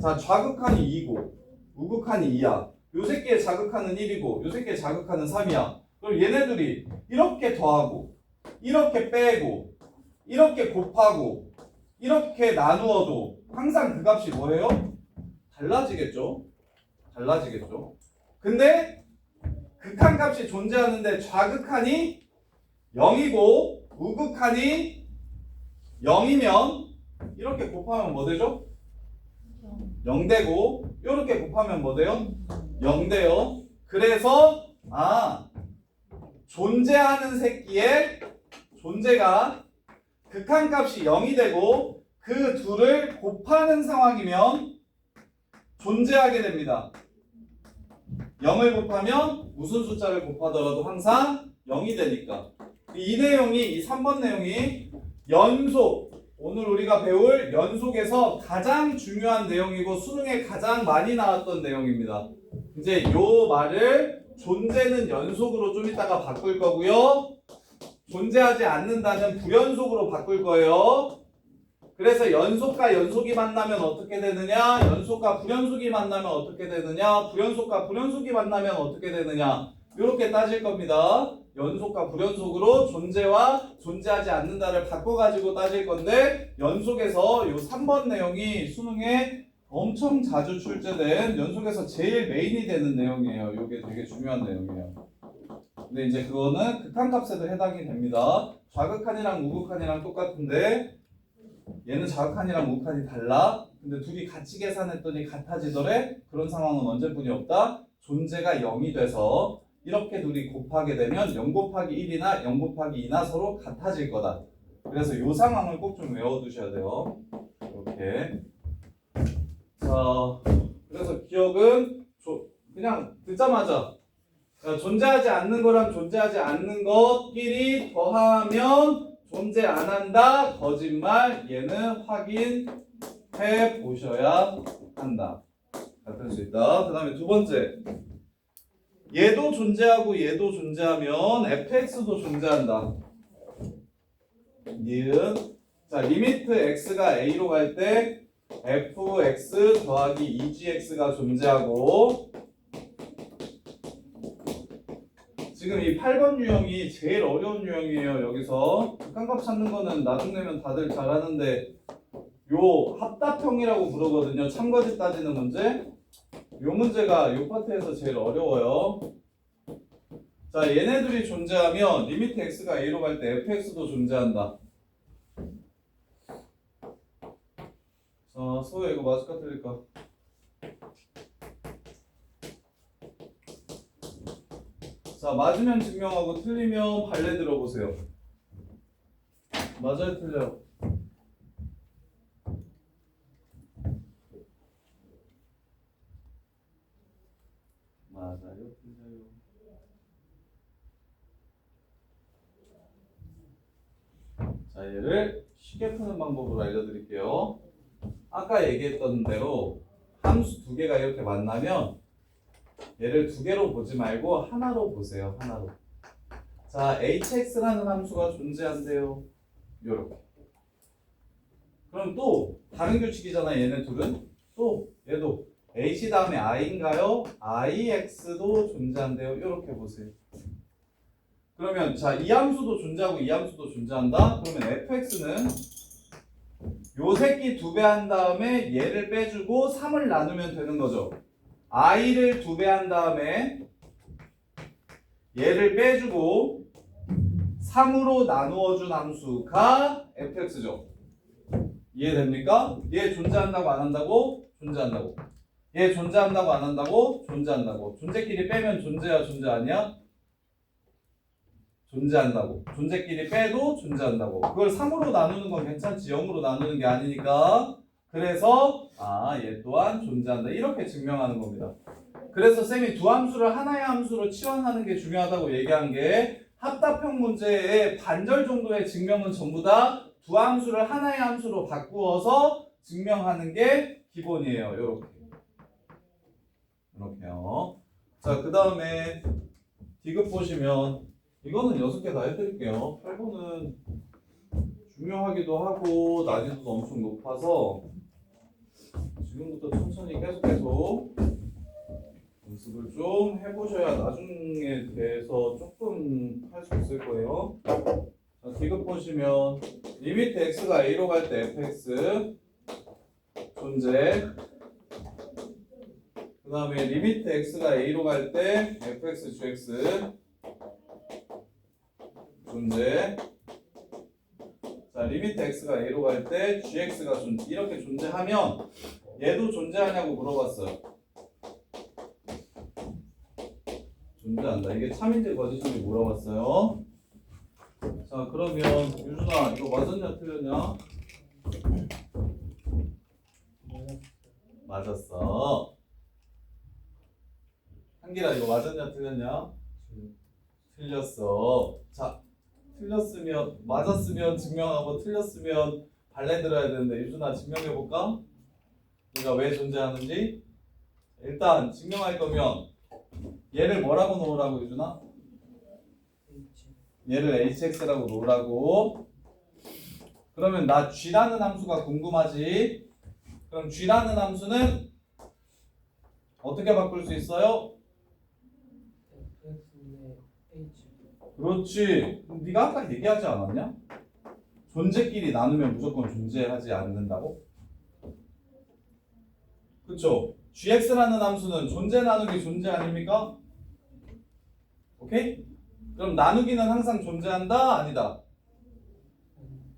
자, 좌극한이 2고 우극한이 2야. 요 새끼의 자극하는 1이고 요 새끼의 자극하는 3이야. 그럼 얘네들이 이렇게 더하고 이렇게 빼고 이렇게 곱하고 이렇게 나누어도 항상 그 값이 뭐예요? 달라지겠죠? 달라지겠죠? 근데 극한 값이 존재하는데 좌극한이 0이고 우극한이 0이면 이렇게 곱하면 뭐 되죠? 0 되고 이렇게 곱하면 뭐 돼요? 0 돼요. 그래서 존재하는 새끼의 존재가 극한값이 0이 되고 그 둘을 곱하는 상황이면 존재하게 됩니다. 0을 곱하면 무슨 숫자를 곱하더라도 항상 0이 되니까 이 내용이 이 3번 내용이 연속 오늘 우리가 배울 연속에서 가장 중요한 내용이고 수능에 가장 많이 나왔던 내용입니다. 이제 요 말을 존재는 연속으로 좀 이따가 바꿀 거고요. 존재하지 않는다는 불연속으로 바꿀 거예요. 그래서 연속과 연속이 만나면 어떻게 되느냐? 연속과 불연속이 만나면 어떻게 되느냐? 불연속과 불연속이 만나면 어떻게 되느냐? 이렇게 따질 겁니다. 연속과 불연속으로 존재와 존재하지 않는다를 바꿔가지고 따질 건데 연속에서 요 3번 내용이 수능에 엄청 자주 출제된 연속에서 제일 메인이 되는 내용이에요. 이게 되게 중요한 내용이에요. 근데 이제 그거는 극한값에도 해당이 됩니다. 좌극한이랑 우극한이랑 똑같은데 얘는 좌극한이랑 우극한이 달라. 근데 둘이 같이 계산했더니 같아지더래. 그런 상황은 언제뿐이 없다. 존재가 0이 돼서 이렇게 둘이 곱하게 되면 0 곱하기 1이나 0 곱하기 2나 서로 같아질 거다. 그래서 이 상황을 꼭 좀 외워두셔야 돼요. 이렇게. 자, 그래서 기억은 그냥 듣자마자 존재하지 않는 거랑 존재하지 않는 것끼리 더하면 존재 안 한다. 거짓말. 얘는 확인해 보셔야 한다. 같을 수 있다. 그 다음에 두 번째. 얘도 존재하고 얘도 존재하면 fx도 존재한다. 니은. 자, 리미트 x가 a로 갈 때 fx 더하기 2gx가 존재하고 지금 이 8번 유형이 제일 어려운 유형이에요. 여기서 극한값 찾는 거는 나중 내면 다들 잘하는데 요 합답형이라고 부르거든요. 참거짓 따지는 문제. 요 문제가 요 파트에서 제일 어려워요. 자, 얘네들이 존재하면 리미트 x가 a로 갈 때 fx도 존재한다. 자, 소야 이거 맞을까 틀릴까? 자, 맞으면 증명하고 틀리면 발레 들어보세요. 맞아요, 틀려요? 맞아요, 틀려요? 자, 얘를 쉽게 푸는 방법으로 알려드릴게요. 아까 얘기했던 대로 함수 두 개가 이렇게 만나면 얘를 두 개로 보지 말고 하나로 보세요. 하나로. 자, hx라는 함수가 존재한대요. 요렇게. 그럼 또 다른 규칙이잖아. 얘네 둘은. 또 얘도 h 다음에 i인가요? ix도 존재한대요. 요렇게 보세요. 그러면 자, 이 함수도 존재하고 이 함수도 존재한다. 그러면 fx는 요 새끼 2배 한 다음에 얘를 빼주고 3을 나누면 되는 거죠. i를 2배 한 다음에 얘를 빼주고 3으로 나누어준 함수가 fx죠. 이해됩니까? 얘 존재한다고 안 한다고? 존재한다고. 얘 존재한다고 안 한다고? 존재한다고. 존재끼리 빼면 존재야 존재 아니야? 존재한다고. 존재끼리 빼도 존재한다고. 그걸 3으로 나누는 건 괜찮지. 0으로 나누는 게 아니니까. 그래서 얘 또한 존재한다. 이렇게 증명하는 겁니다. 그래서 쌤이 두 함수를 하나의 함수로 치환하는 게 중요하다고 얘기한 게 합답형 문제의 반절 정도의 증명은 전부 다 두 함수를 하나의 함수로 바꾸어서 증명하는 게 기본이에요. 이렇게요. 자, 그 다음에 디귿 보시면 이거는 6개 다 해드릴게요. 8번은 중요하기도 하고 난이도도 엄청 높아서 지금부터 천천히 계속 연습을 좀 해보셔야 나중에 대해서 조금 할 수 있을 거예요. 자, 디귿 보시면 리미트 x가 a로 갈 때 fx 존재. 그 다음에 리미트 x가 a로 갈 때 fx gx 존재. 자, 리미트 x가 a로 갈 때 gx가 이렇게 존재하면 얘도 존재하냐고 물어봤어요. 존재한다. 이게 참인지 거짓인지 물어봤어요. 자, 그러면 유준아 이거 맞았냐 틀렸냐? 맞았어. 한길아 이거 맞았냐 틀렸냐? 틀렸어. 자, 틀렸으면 맞았으면 증명하고 틀렸으면 발레 들어야 되는데 유준아 증명해볼까? 얘가 왜 존재하는지. 일단 증명할 거면 얘를 뭐라고 놓으라고 유준아? 얘를 hx라고 놓으라고. 그러면 나 g라는 함수가 궁금하지? 그럼 g라는 함수는 어떻게 바꿀 수 있어요? 그렇지. 그럼 네가 아까 얘기하지 않았냐? 존재끼리 나누면 무조건 존재하지 않는다고? 그쵸? gx라는 함수는 존재 나누기 존재 아닙니까? 오케이? 그럼 나누기는 항상 존재한다? 아니다?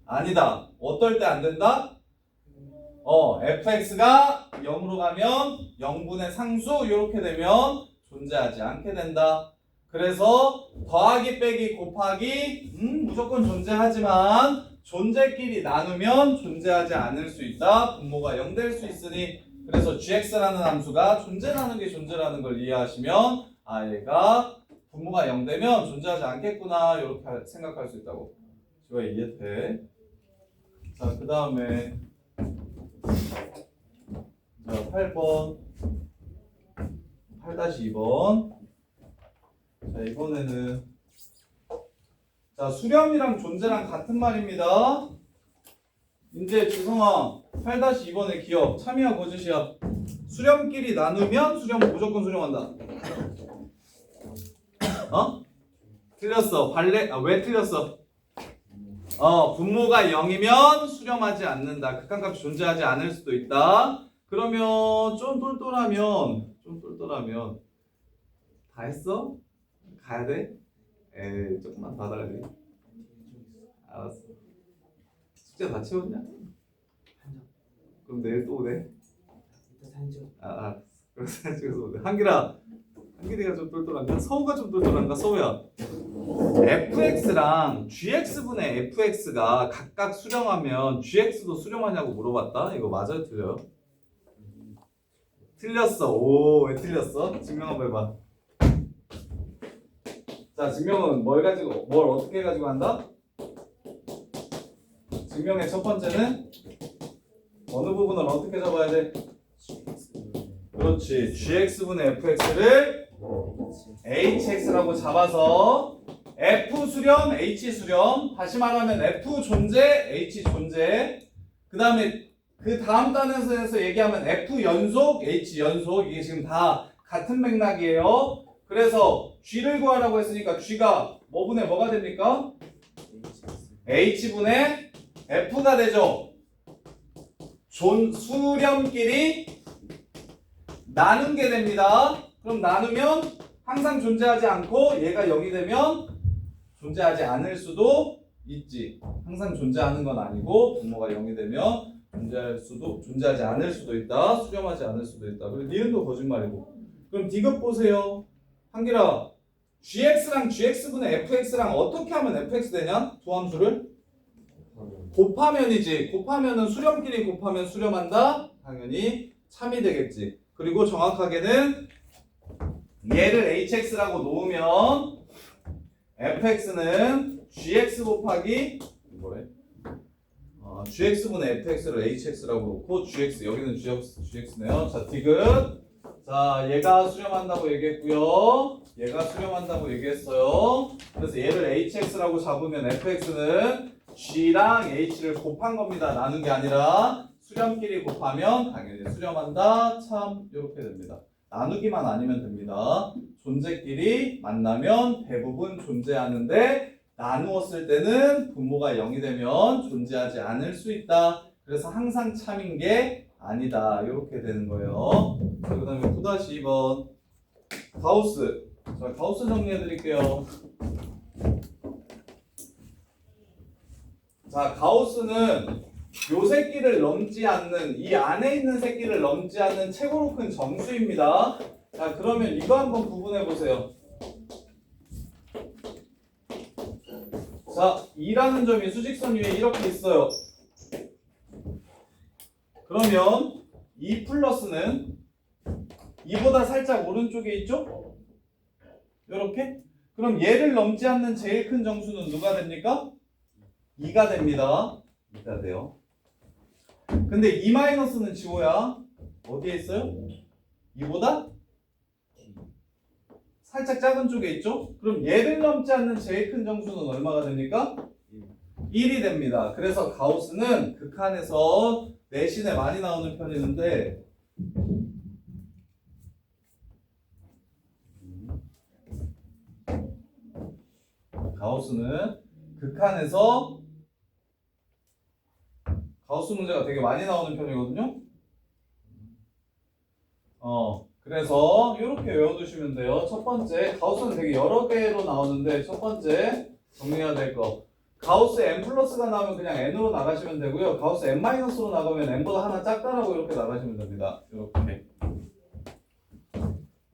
아니다. 어떨 때 안 된다? fx가 0으로 가면 0분의 상수 이렇게 되면 존재하지 않게 된다. 그래서 더하기 빼기 곱하기 무조건 존재하지만 존재끼리 나누면 존재하지 않을 수 있다. 분모가 0 될 수 있으니 그래서 gx라는 함수가 존재 나누기 존재라는 걸 이해하시면 얘가 분모가 0 되면 존재하지 않겠구나 이렇게 생각할 수 있다고. 지금 이해돼? 자, 그 다음에 자 8번 8-2번. 자, 이번에는 자 수렴이랑 존재랑 같은 말입니다. 이제 지성아 8-2번의 기억 참이야 거짓이야? 수렴끼리 나누면 수렴 무조건 수렴한다. 틀렸어. 왜 틀렸어? 분모가 0이면 수렴하지 않는다. 극한값이 존재하지 않을 수도 있다. 그러면 좀 똘똘하면 다 했어? 가야 돼? 에이, 조금만 더 하다가지. 알았어. 숙제 다 채웠냐? 그럼 내일 또 오네? 알았어. 그럼 사진 찍어서 오네. 한길이가 좀 똘똘한가? 서우가 좀 똘똘한가? 서우야. fx랑 gx분의 fx가 각각 수렴하면 gx도 수렴하냐고 물어봤다? 이거 맞아요? 틀려요? 틀렸어. 오, 왜 틀렸어? 증명 한번 해봐. 자, 증명은 뭘 어떻게 가지고 한다? 증명의 첫 번째는 어느 부분을 어떻게 잡아야 돼? 그렇지. gx분의 fx를 hx라고 잡아서 f 수렴, h 수렴. 다시 말하면 f 존재, h 존재. 그 다음에 그 다음 단에서 얘기하면 f 연속, h 연속. 이게 지금 다 같은 맥락이에요. 그래서 g를 구하라고 했으니까 g가 뭐분의 뭐가 됩니까? h분의 f가 되죠. 수렴끼리 나눈 게 됩니다. 그럼 나누면 항상 존재하지 않고 얘가 0이 되면 존재하지 않을 수도 있지. 항상 존재하는 건 아니고 분모가 0이 되면 존재하지 않을 수도 있다. 수렴하지 않을 수도 있다. 그리고 니은도 거짓말이고. 그럼 디귿 보세요. 한길아, gx랑 gx분의 fx랑 어떻게 하면 fx 되냐? 두 함수를 곱하면이지. 곱하면은 수렴끼리 곱하면 수렴한다. 당연히 참이 되겠지. 그리고 정확하게는 얘를 hx라고 놓으면 fx는 gx 곱하기 뭐래? gx분의 fx를 hx라고 놓고 gx 여기는 gx네요. 자, 디귿 자, 얘가 수렴한다고 얘기했고요. 얘가 수렴한다고 얘기했어요. 그래서 얘를 hx라고 잡으면 fx는 g랑 h를 곱한 겁니다. 나눈 게 아니라 수렴끼리 곱하면 당연히 수렴한다. 참 이렇게 됩니다. 나누기만 아니면 됩니다. 존재끼리 만나면 대부분 존재하는데 나누었을 때는 분모가 0이 되면 존재하지 않을 수 있다. 그래서 항상 참인 게 아니다. 이렇게 되는 거예요. 자, 그 다음에 9-2번 가우스. 자, 가우스 정리해 드릴게요. 자, 가우스는 요 새끼를 넘지 않는, 이 안에 있는 새끼를 넘지 않는 최고로 큰 정수입니다. 자, 그러면 이거 한번 구분해 보세요. 자, 2라는 점이 수직선 위에 이렇게 있어요. 그러면 2 플러스는 2보다 살짝 오른쪽에 있죠? 이렇게? 그럼 얘를 넘지 않는 제일 큰 정수는 누가 됩니까? 2가 됩니다. 2가 돼요. 근데 2 마이너스는 지호야. 어디에 있어요? 2보다 살짝 작은 쪽에 있죠? 그럼 얘를 넘지 않는 제일 큰 정수는 얼마가 됩니까? 1이 됩니다. 그래서 가우스는 극한에서 내신에 많이 나오는 편이는데 가우스는 극한에서 가우스 문제가 되게 많이 나오는 편이거든요. 그래서 이렇게 외워두시면 돼요. 첫 번째, 가우스는 되게 여러 개로 나오는데 첫 번째 정리해야 될 거. 가우스 n 플러스가 나오면 그냥 n으로 나가시면 되고요. 가우스 n 마이너스로 나가면 n보다 하나 작다라고 이렇게 나가시면 됩니다. 이렇게.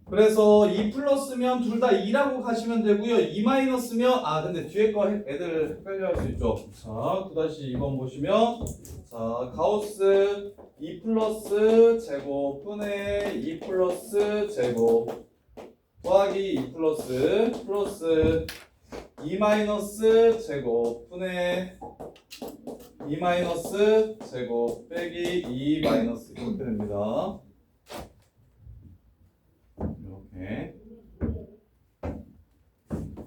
그래서 2 플러스면 둘 다 2라고 가시면 되고요. 2 마이너스면 근데 뒤에 거 애들 헷갈려 할 수 있죠. 자, 9-2번 보시면 자, 가우스 2 플러스 제곱 분의 2 플러스 제곱 더하기 2 플러스 2 마이너스 제곱 분의 2 마이너스 제곱 빼기 2 마이너스 이렇게 됩니다. 이렇게.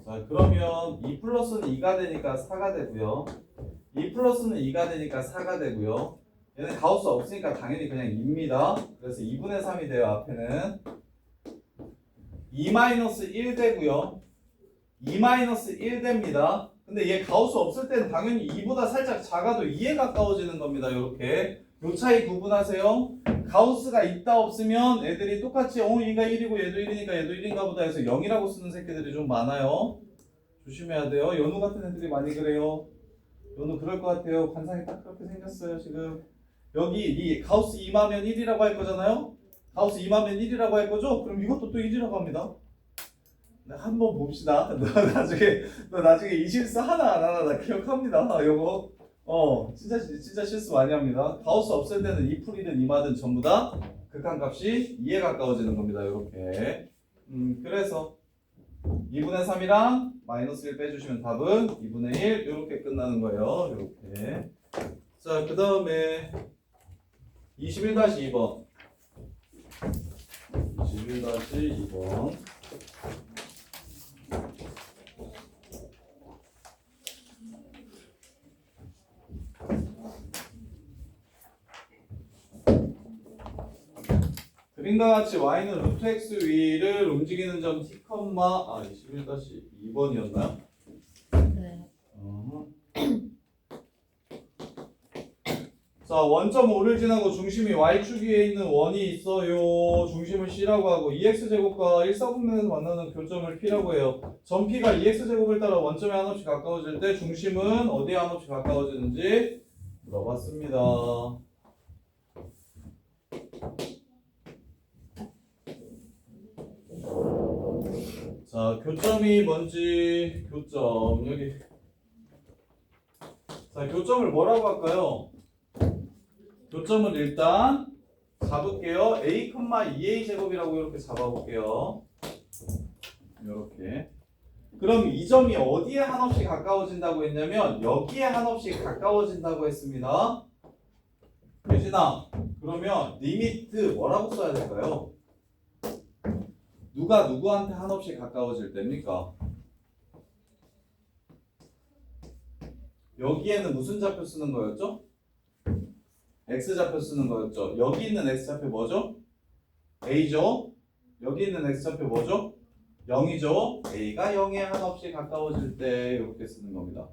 자, 그러면 2 플러스는 2가 되니까 4가 되고요. 2 플러스는 2가 되니까 4가 되고요. 얘는 가우스 없으니까 당연히 그냥 2입니다. 그래서 2분의 3이 돼요. 앞에는 2 마이너스 1 되고요. 2 마이너스 1 됩니다. 근데 얘 가우스 없을 때는 당연히 2보다 살짝 작아도 2에 가까워지는 겁니다. 이렇게 요 차이 구분하세요. 가우스가 있다 없으면 애들이 똑같이 얘가 1이고 얘도 1이니까 얘도 1인가 보다 해서 0이라고 쓰는 새끼들이 좀 많아요. 조심해야 돼요. 연우 같은 애들이 많이 그래요. 연우 그럴 것 같아요. 관상이 딱 그렇게 생겼어요. 지금 여기 이 가우스 2마면 1이라고 할 거잖아요. 가우스 2마면 1이라고 할 거죠? 그럼 이것도 또 1이라고 합니다. 한번 봅시다. 너 나중에 이 실수 하나 안 하나 나 기억합니다. 요거 진짜 실수 많이 합니다. 가우스 없을 때는 2풀이든 2마든 전부 다 극한값이 2에 가까워지는 겁니다. 이렇게. 그래서 2분의 3이랑 마이너스 1 빼주시면 답은 2분의 1 이렇게 끝나는 거예요. 이렇게. 자, 그 다음에 21-2번. 21-2번. 그림과 같이 y는 루트 x 위를 움직이는 점 t, 21-2번이었나요? 네. 자, 원점 5를 지나고 중심이 y축 위에 있는 원이 있어요. 중심을 c라고 하고 2x제곱과 1사분면에서 만나는 교점을 p라고 해요. 점 p가 2x제곱을 따라 원점에 한없이 가까워질 때 중심은 어디에 한없이 가까워지는지 물어봤습니다. 자, 교점이 뭔지 교점 여기. 자, 교점을 뭐라고 할까요? 교점은 일단 잡을게요. a, 2a 제곱이라고 이렇게 잡아볼게요. 이렇게. 그럼 이 점이 어디에 한없이 가까워진다고 했냐면 여기에 한없이 가까워진다고 했습니다. 유진아, 그러면 리미트 뭐라고 써야 될까요? 누가 누구한테 한없이 가까워질 때입니까? 여기에는 무슨 좌표 쓰는 거였죠? X좌표 쓰는 거였죠. 여기 있는 X좌표 뭐죠? A죠. 여기 있는 X좌표 뭐죠? 0이죠. A가 0에 한없이 가까워질 때 이렇게 쓰는 겁니다.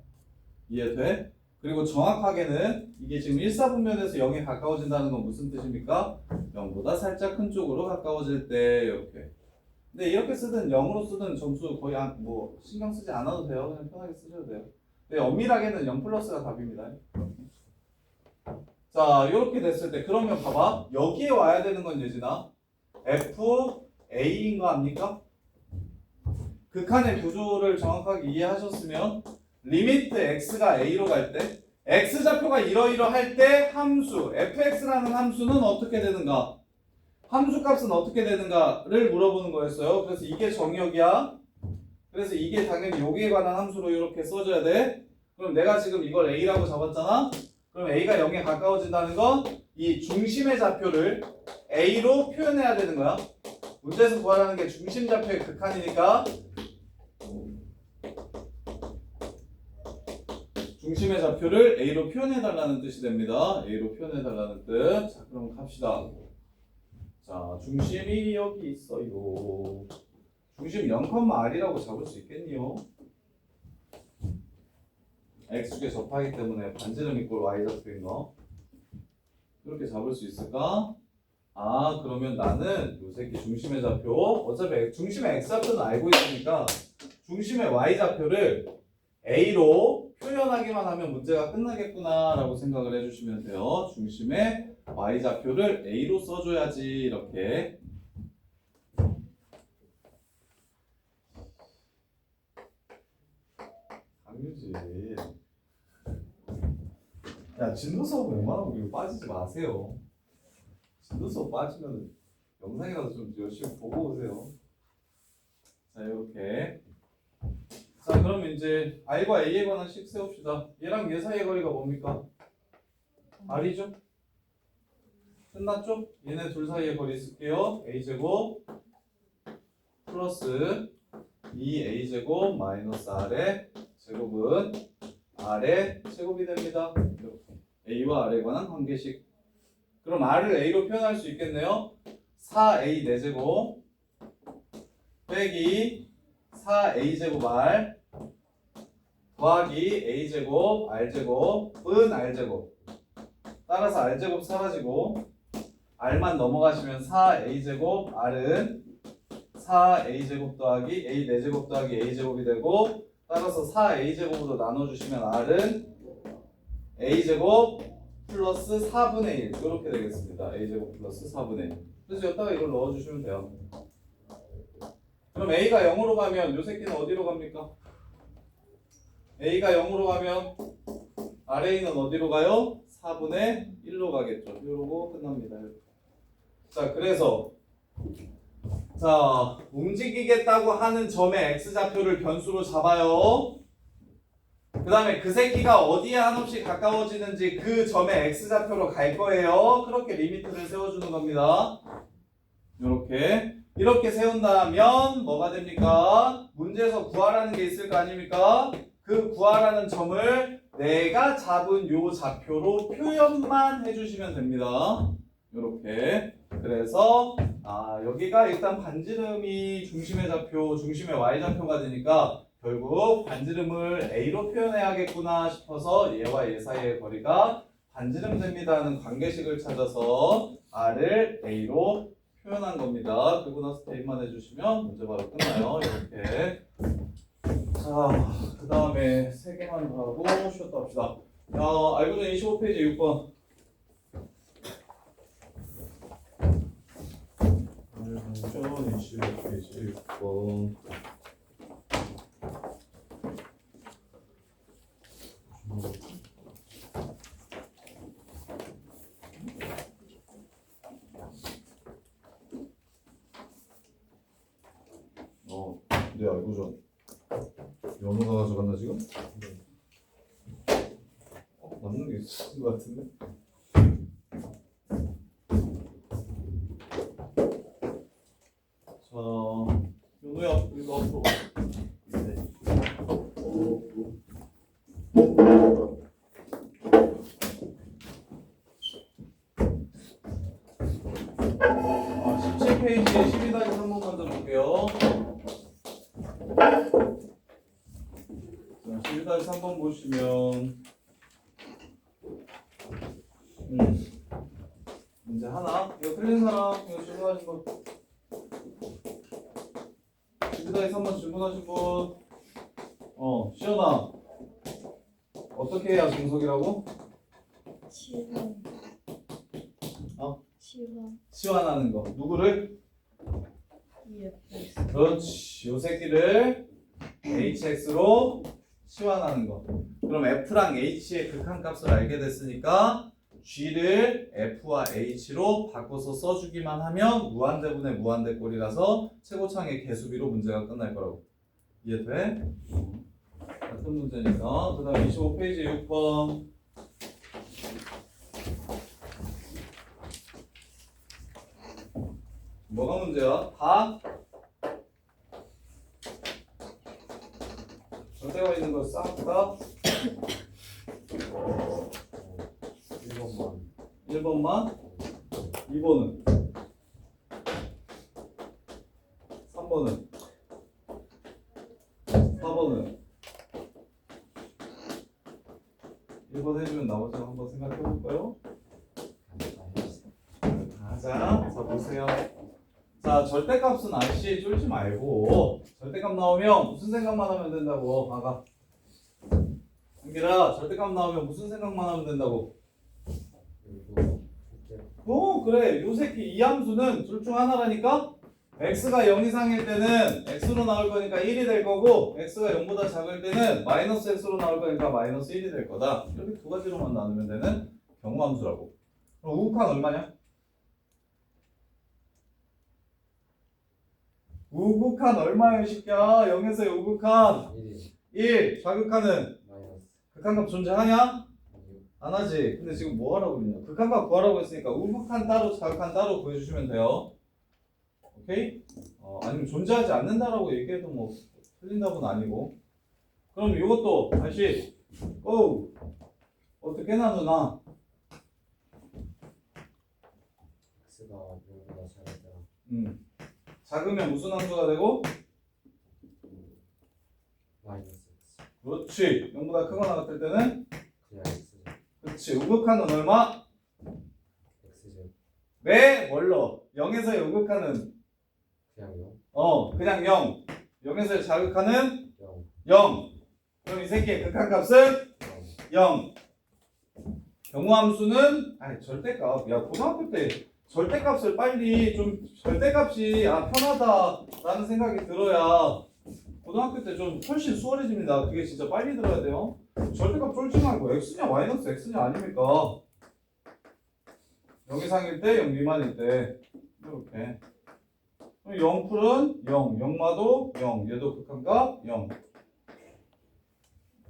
이해돼? 그리고 정확하게는 이게 지금 1사분면에서 0에 가까워진다는 건 무슨 뜻입니까? 0보다 살짝 큰 쪽으로 가까워질 때 이렇게. 근데 이렇게 쓰든 0으로 쓰든 점수 거의 뭐 신경 쓰지 않아도 돼요. 그냥 편하게 쓰셔도 돼요. 근데 엄밀하게는 0 플러스가 답입니다. 자, 이렇게 됐을 때 그러면 봐봐. 여기에 와야 되는 건 예진아 FA인 거 압니까? 극한의 구조를 정확하게 이해하셨으면 리미트 x가 a로 갈 때 x좌표가 이러이러할 때 함수 fx라는 함수는 어떻게 되는가? 함수 값은 어떻게 되는가를 물어보는 거였어요. 그래서 이게 정의역이야. 그래서 이게 당연히 여기에 관한 함수로 이렇게 써줘야 돼. 그럼 내가 지금 이걸 a라고 잡았잖아. 그럼 a가 0에 가까워진다는 건 이 중심의 좌표를 a로 표현해야 되는 거야. 문제에서 구하라는 게 중심 좌표의 극한이니까 중심의 좌표를 a로 표현해달라는 뜻이 됩니다. a로 표현해달라는 뜻. 자, 그럼 갑시다. 자, 중심이 여기 있어요. 중심 0,r이라고 잡을 수 있겠니요? x축에 접하기 때문에 반지름 이꼴 y좌표인 거. 이렇게 잡을 수 있을까? 아, 그러면 나는 요 새끼 중심의 좌표, 어차피 중심의 x좌표는 알고 있으니까 중심의 y좌표를 a로 표현하기만 하면 문제가 끝나겠구나 라고 생각을 해주시면 돼요. 중심의 y좌표를 a로 써줘야지. 이렇게. 강유진, 야, 진도 수업 웬만하면 이거 빠지지 마세요. 진도 수업 빠지면 영상이라도 좀 열심히 보고 오세요. 자, 이렇게. 자, 그럼 이제 R과 A에 관한 식 세웁시다. 얘랑 얘 사이의 거리가 뭡니까? R이죠? 끝났죠? 얘네 둘 사이의 거리 쓸게요. A제곱 플러스 2A제곱 마이너스 R의 제곱은 R의 제곱이 됩니다. 이렇게. A와 R에 관한 관계식. 그럼 R을 A로 표현할 수 있겠네요. 4A 4제곱 빼기 4a제곱 r 더하기 a제곱 r제곱은 r제곱. 따라서 r제곱 사라지고 r만 넘어가시면 4a제곱 r은 4a제곱 더하기 a 4제곱 더하기 a제곱이 되고, 따라서 4a제곱으로 나눠주시면 r은 a제곱 플러스 4분의 1 이렇게 되겠습니다. a제곱 플러스 4분의 1. 그래서 여기다가 이걸 넣어주시면 돼요. 그럼 A가 0으로 가면 요 새끼는 어디로 갑니까? A가 0으로 가면 RA는 어디로 가요? 4분의 1로 가겠죠. 이러고 끝납니다. 자, 그래서 자, 움직이겠다고 하는 점의 X좌표를 변수로 잡아요. 그 다음에 그 새끼가 어디에 한없이 가까워지는지 그 점의 X좌표로 갈 거예요. 그렇게 리미트를 세워주는 겁니다. 이렇게 세운다면 뭐가 됩니까? 문제에서 구하라는 게 있을 거 아닙니까? 그 구하라는 점을 내가 잡은 요 좌표로 표현만 해주시면 됩니다. 이렇게. 그래서 여기가 일단 반지름이 중심의 좌표, 중심의 y좌표가 되니까 결국 반지름을 a로 표현해야겠구나 싶어서 얘와 얘 사이의 거리가 반지름 됩니다는 관계식을 찾아서 r을 a로 표현한 겁니다. 그리고 나서 대입만 해주시면 문제 바로 끝나요. 이렇게. 자, 그 다음에 3개만 더 하고 쉬었다 합시다. 알고전 25페이지 6번. 알고전 25페이지 6번. 네, 알고전 연호가 가져갔나 지금? 맞는 게 있을 것 같은데? 자, 12-3번 보시면 문제 하나. 이거 틀린 사람 이거 질문하신 분 12-3번 질문하신 분 시연아 어떻게 해야 중속이라고? 치환. 어? 치환. 치환하는 거 누구를? EFS. 그렇지 요 새끼를 hx로 치환하는 거. 그럼 f랑 h의 극한값을 알게 됐으니까 g를 f와 h로 바꿔서 써주기만 하면 무한대분의 무한대꼴이라서 최고창의 개수비로 문제가 끝날 거라고. 이해돼? 같은 문제니까. 그 다음 25페이지 6번 뭐가 문제야? 다 절대가 있는 걸 쌓을까? 1번만 1번만 2번은 3번은 4번은 1번 해주면 나머지 한번 생각해 볼까요? 자 보세요. 자 절대값은 아저씨 쫄지 말고 절대값 나오면 무슨 생각만 하면 된다고. 봐봐 한길아 절대값 나오면 무슨 생각만 하면 된다고. 그래 요 새끼 이 함수는 둘 중 하나라니까. x가 0 이상일 때는 x로 나올 거니까 1이 될 거고 x가 0보다 작을 때는 마이너스 x로 나올 거니까 마이너스 1이 될 거다. 이렇게 두 가지로만 나누면 되는 경우함수라고. 그럼 우극한 얼마냐? 우극한 얼마야 이 새끼야. 0에서 우극한 1. 좌극한은 극한값 존재하냐? 안 하지. 근데 지금 뭐 하라고 그러냐? 극한값 구하라고 했으니까 우극한 따로 좌극한 따로 구해주시면 돼요. 오케이? 아니면 존재하지 않는다라고 얘기해도 뭐 틀린 답은 아니고. 그럼 이것도 다시 어떻게 나누나? x가 0보다 작을 때랑 작으면 무슨 함수가 되고? 마이너스 x 그렇지. 0보다 크거나 같을 때는? 그냥 x죠. 그렇지. 우극한은 얼마? x죠. 네? 뭘로? 0에서의 우극한은? 그냥 0 그냥 0. 0에서의 자극한은? 0 0. 그럼 이 새끼의 극한값은? 0. 경우함수는? 절대값. 야 고등학교 때 절대값을 빨리 좀 절대값이 편하다라는 생각이 들어야 고등학교 때 좀 훨씬 수월해집니다. 그게 진짜 빨리 들어야 돼요. 절대값 쫄지 말고 x냐 마이너스 x냐 아닙니까? 0 이상일 때 0 미만일 때 이렇게. 0풀은 0, 0마도 0, 얘도 극한값 0.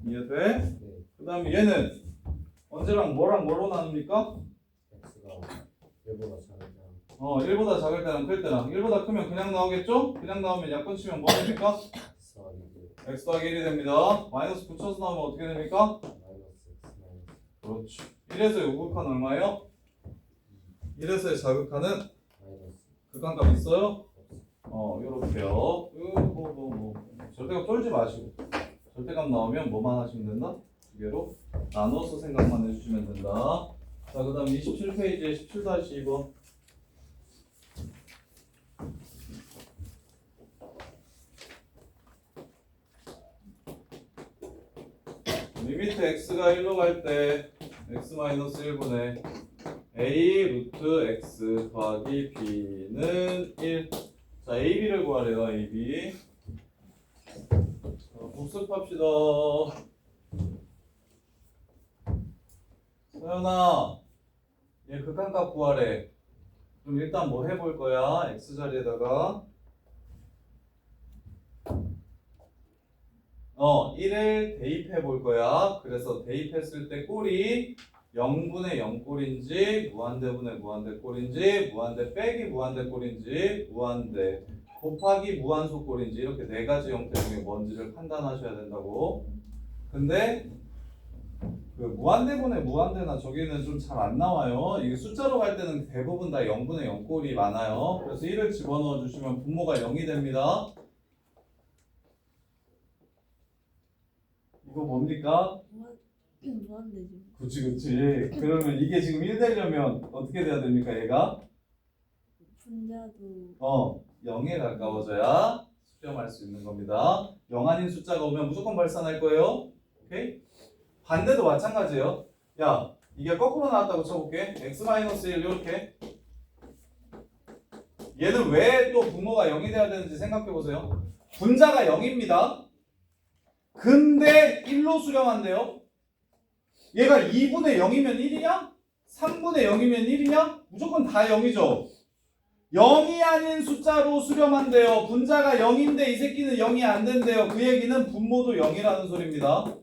이해돼? 네. 그 다음에 얘는 언제랑 뭐랑 뭐로 나눕니까? x가 1보다 작을 때랑 1보다 작을 때랑 클 때랑 1보다 크면 그냥 나오겠죠? 그냥 나오면 약분 치면 뭐 됩니까? x가 2고 x 더하기 1이 됩니다. 마이너스 붙여서 나오면 어떻게 됩니까? 마이너스 x 마이너스 그렇지. 1에서의 우극한 얼마예요? 1에서의 자극한은 마이너스 극한값 있어요? 없어. 요렇게요. 절대값 쫄지 마시고 절대값 나오면 뭐만 하시면 된다? 두 개로 나눠서 생각만 해주시면 된다. 자, 그 다음 27페이지에 17-2번 리미트 x가 1로 갈 때 x-1분의 a 루트 x 더하기 b는 1. 자, ab를 구하래요. ab. 자, 복습합시다. 서연아, 얘 극한값 구하래. 그럼 일단 뭐 해볼 거야? x 자리에다가 1을 대입해 볼 거야. 그래서 대입했을 때 꼴이 0분의 0 꼴인지 무한대분의 무한대 꼴인지 무한대 빼기 무한대 꼴인지 무한대 곱하기 무한소 꼴인지 이렇게 네 가지 형태 중에 뭔지를 판단하셔야 된다고. 근데 그 무한대분의 무한대나 저기는 좀 잘 안 나와요. 이게 숫자로 갈 때는 대부분 다 0분의 0 꼴이 많아요. 그래서 1을 집어넣어 주시면 분모가 0이 됩니다. 이거 뭡니까? 무한대죠. 그치. 그러면 이게 지금 1 되려면 어떻게 돼야 됩니까, 얘가? 분자도 0에 가까워져야 수렴할 수 있는 겁니다. 0 아닌 숫자가 오면 무조건 발산할 거예요. 오케이? 반대도 마찬가지예요. 야, 이게 거꾸로 나왔다고 쳐볼게. x-1 이렇게. 얘는 왜 또 분모가 0이 돼야 되는지 생각해보세요. 분자가 0입니다. 근데 1로 수렴한대요. 얘가 2분의 0이면 1이냐? 3분의 0이면 1이냐? 무조건 다 0이죠. 0이 아닌 숫자로 수렴한대요. 분자가 0인데 이 새끼는 0이 안 된대요. 그 얘기는 분모도 0이라는 소리입니다.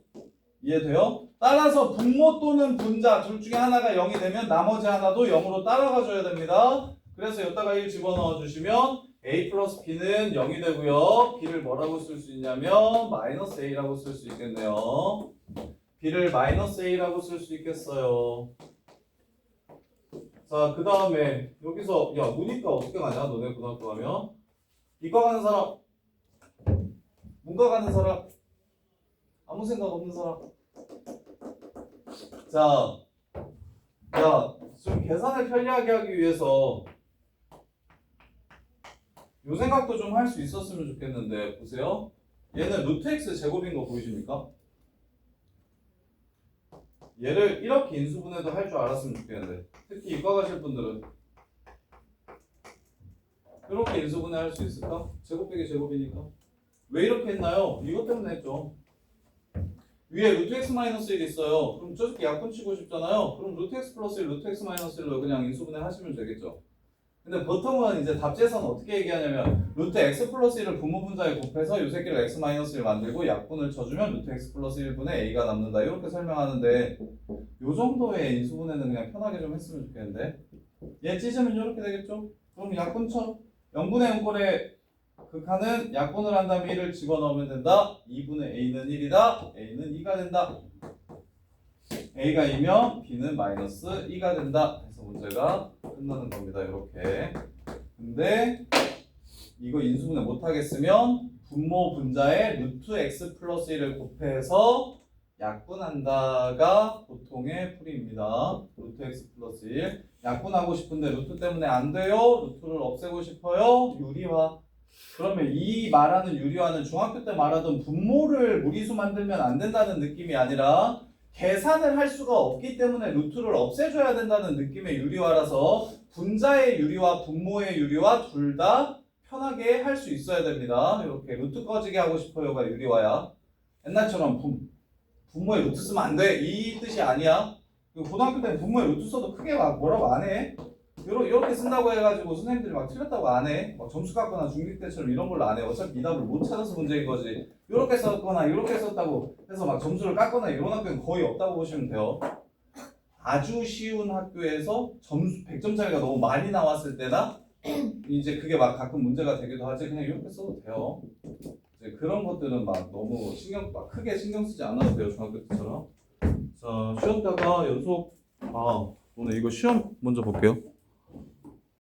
이해돼요? 따라서 분모 또는 분자 둘 중에 하나가 0이 되면 나머지 하나도 0으로 따라가 줘야 됩니다. 그래서 여기다가 1 집어넣어 주시면 a 플러스 b는 0이 되고요. b를 뭐라고 쓸 수 있냐면 마이너스 a라고 쓸 수 있겠네요. b를 마이너스 a라고 쓸 수 있겠어요. 자, 그 다음에 여기서 야 문이과 어떻게 가냐? 너네 고등학교 가면 이과 가는 사람, 문과 가는 사람, 아무 생각 없는 사람. 자, 야, 좀 계산을 편리하게 하기 위해서 요 생각도 좀 할 수 있었으면 좋겠는데 보세요. 얘는 루트 x 제곱인 거 보이십니까? 얘를 이렇게 인수분해도 할 줄 알았으면 좋겠는데 특히 이과 가실 분들은 이렇게 인수분해 할 수 있을까? 제곱 빼기 제곱이니까. 왜 이렇게 했나요? 이것 때문에 했죠. 위에 루트 x 마이너스 1 있어요. 그럼 저렇게 약분 치고 싶잖아요. 그럼 루트 x 플러스 1, 루트 x 마이너스 1로 그냥 인수분해 하시면 되겠죠. 근데 보통은 이제 답지에서는 어떻게 얘기하냐면 루트 x 플러스 1을 분모 분자에 곱해서 요 새끼를 x 마이너스 1 만들고 약분을 쳐주면 루트 x 플러스 1분의 a가 남는다 이렇게 설명하는데 요 정도의 인수분해는 그냥 편하게 좀 했으면 좋겠는데 얘 찢으면 이렇게 되겠죠? 그럼 약분 쳐 0분의 0꼴에 극한은 약분을 한 다음에 1을 집어넣으면 된다. 2분의 a는 1이다. a는 2가 된다. a가 2면 b는 마이너스 2가 된다. 해서 문제가 끝나는 겁니다. 이렇게. 근데 이거 인수분해 못하겠으면 분모 분자에 루트 x 플러스 1을 곱해서 약분한다가 보통의 풀이입니다. 루트 x 플러스 1 약분하고 싶은데 루트 때문에 안 돼요. 루트를 없애고 싶어요. 유리화. 그러면 이 말하는 유리화는 중학교 때 말하던 분모를 무리수 만들면 안 된다는 느낌이 아니라 계산을 할 수가 없기 때문에 루트를 없애줘야 된다는 느낌의 유리화라서 분자의 유리화, 분모의 유리화 둘 다 편하게 할 수 있어야 됩니다. 이렇게 루트 꺼지게 하고 싶어요가 유리화야. 옛날처럼 분모에 루트 쓰면 안 돼. 이 뜻이 아니야. 고등학교 때는 분모에 루트 써도 크게 막 뭐라고 안 해. 이렇게 쓴다고 해가지고 선생님들이 막 틀렸다고 안 해. 막 점수 깎거나 중립 때처럼 이런 걸로 안 해. 어차피 이 답을 못 찾아서 문제인 거지. 이렇게 썼거나 이렇게 썼다고 해서 막 점수를 깎거나 이런 학교는 거의 없다고 보시면 돼요. 아주 쉬운 학교에서 점수 100점짜리가 너무 많이 나왔을 때나 이제 그게 막 가끔 문제가 되기도 하지. 그냥 이렇게 써도 돼요. 이제 그런 것들은 막 너무 크게 신경 쓰지 않아도 돼요. 중학교 때처럼. 자, 쉬었다가 연속 오늘 이거 시험 먼저 볼게요.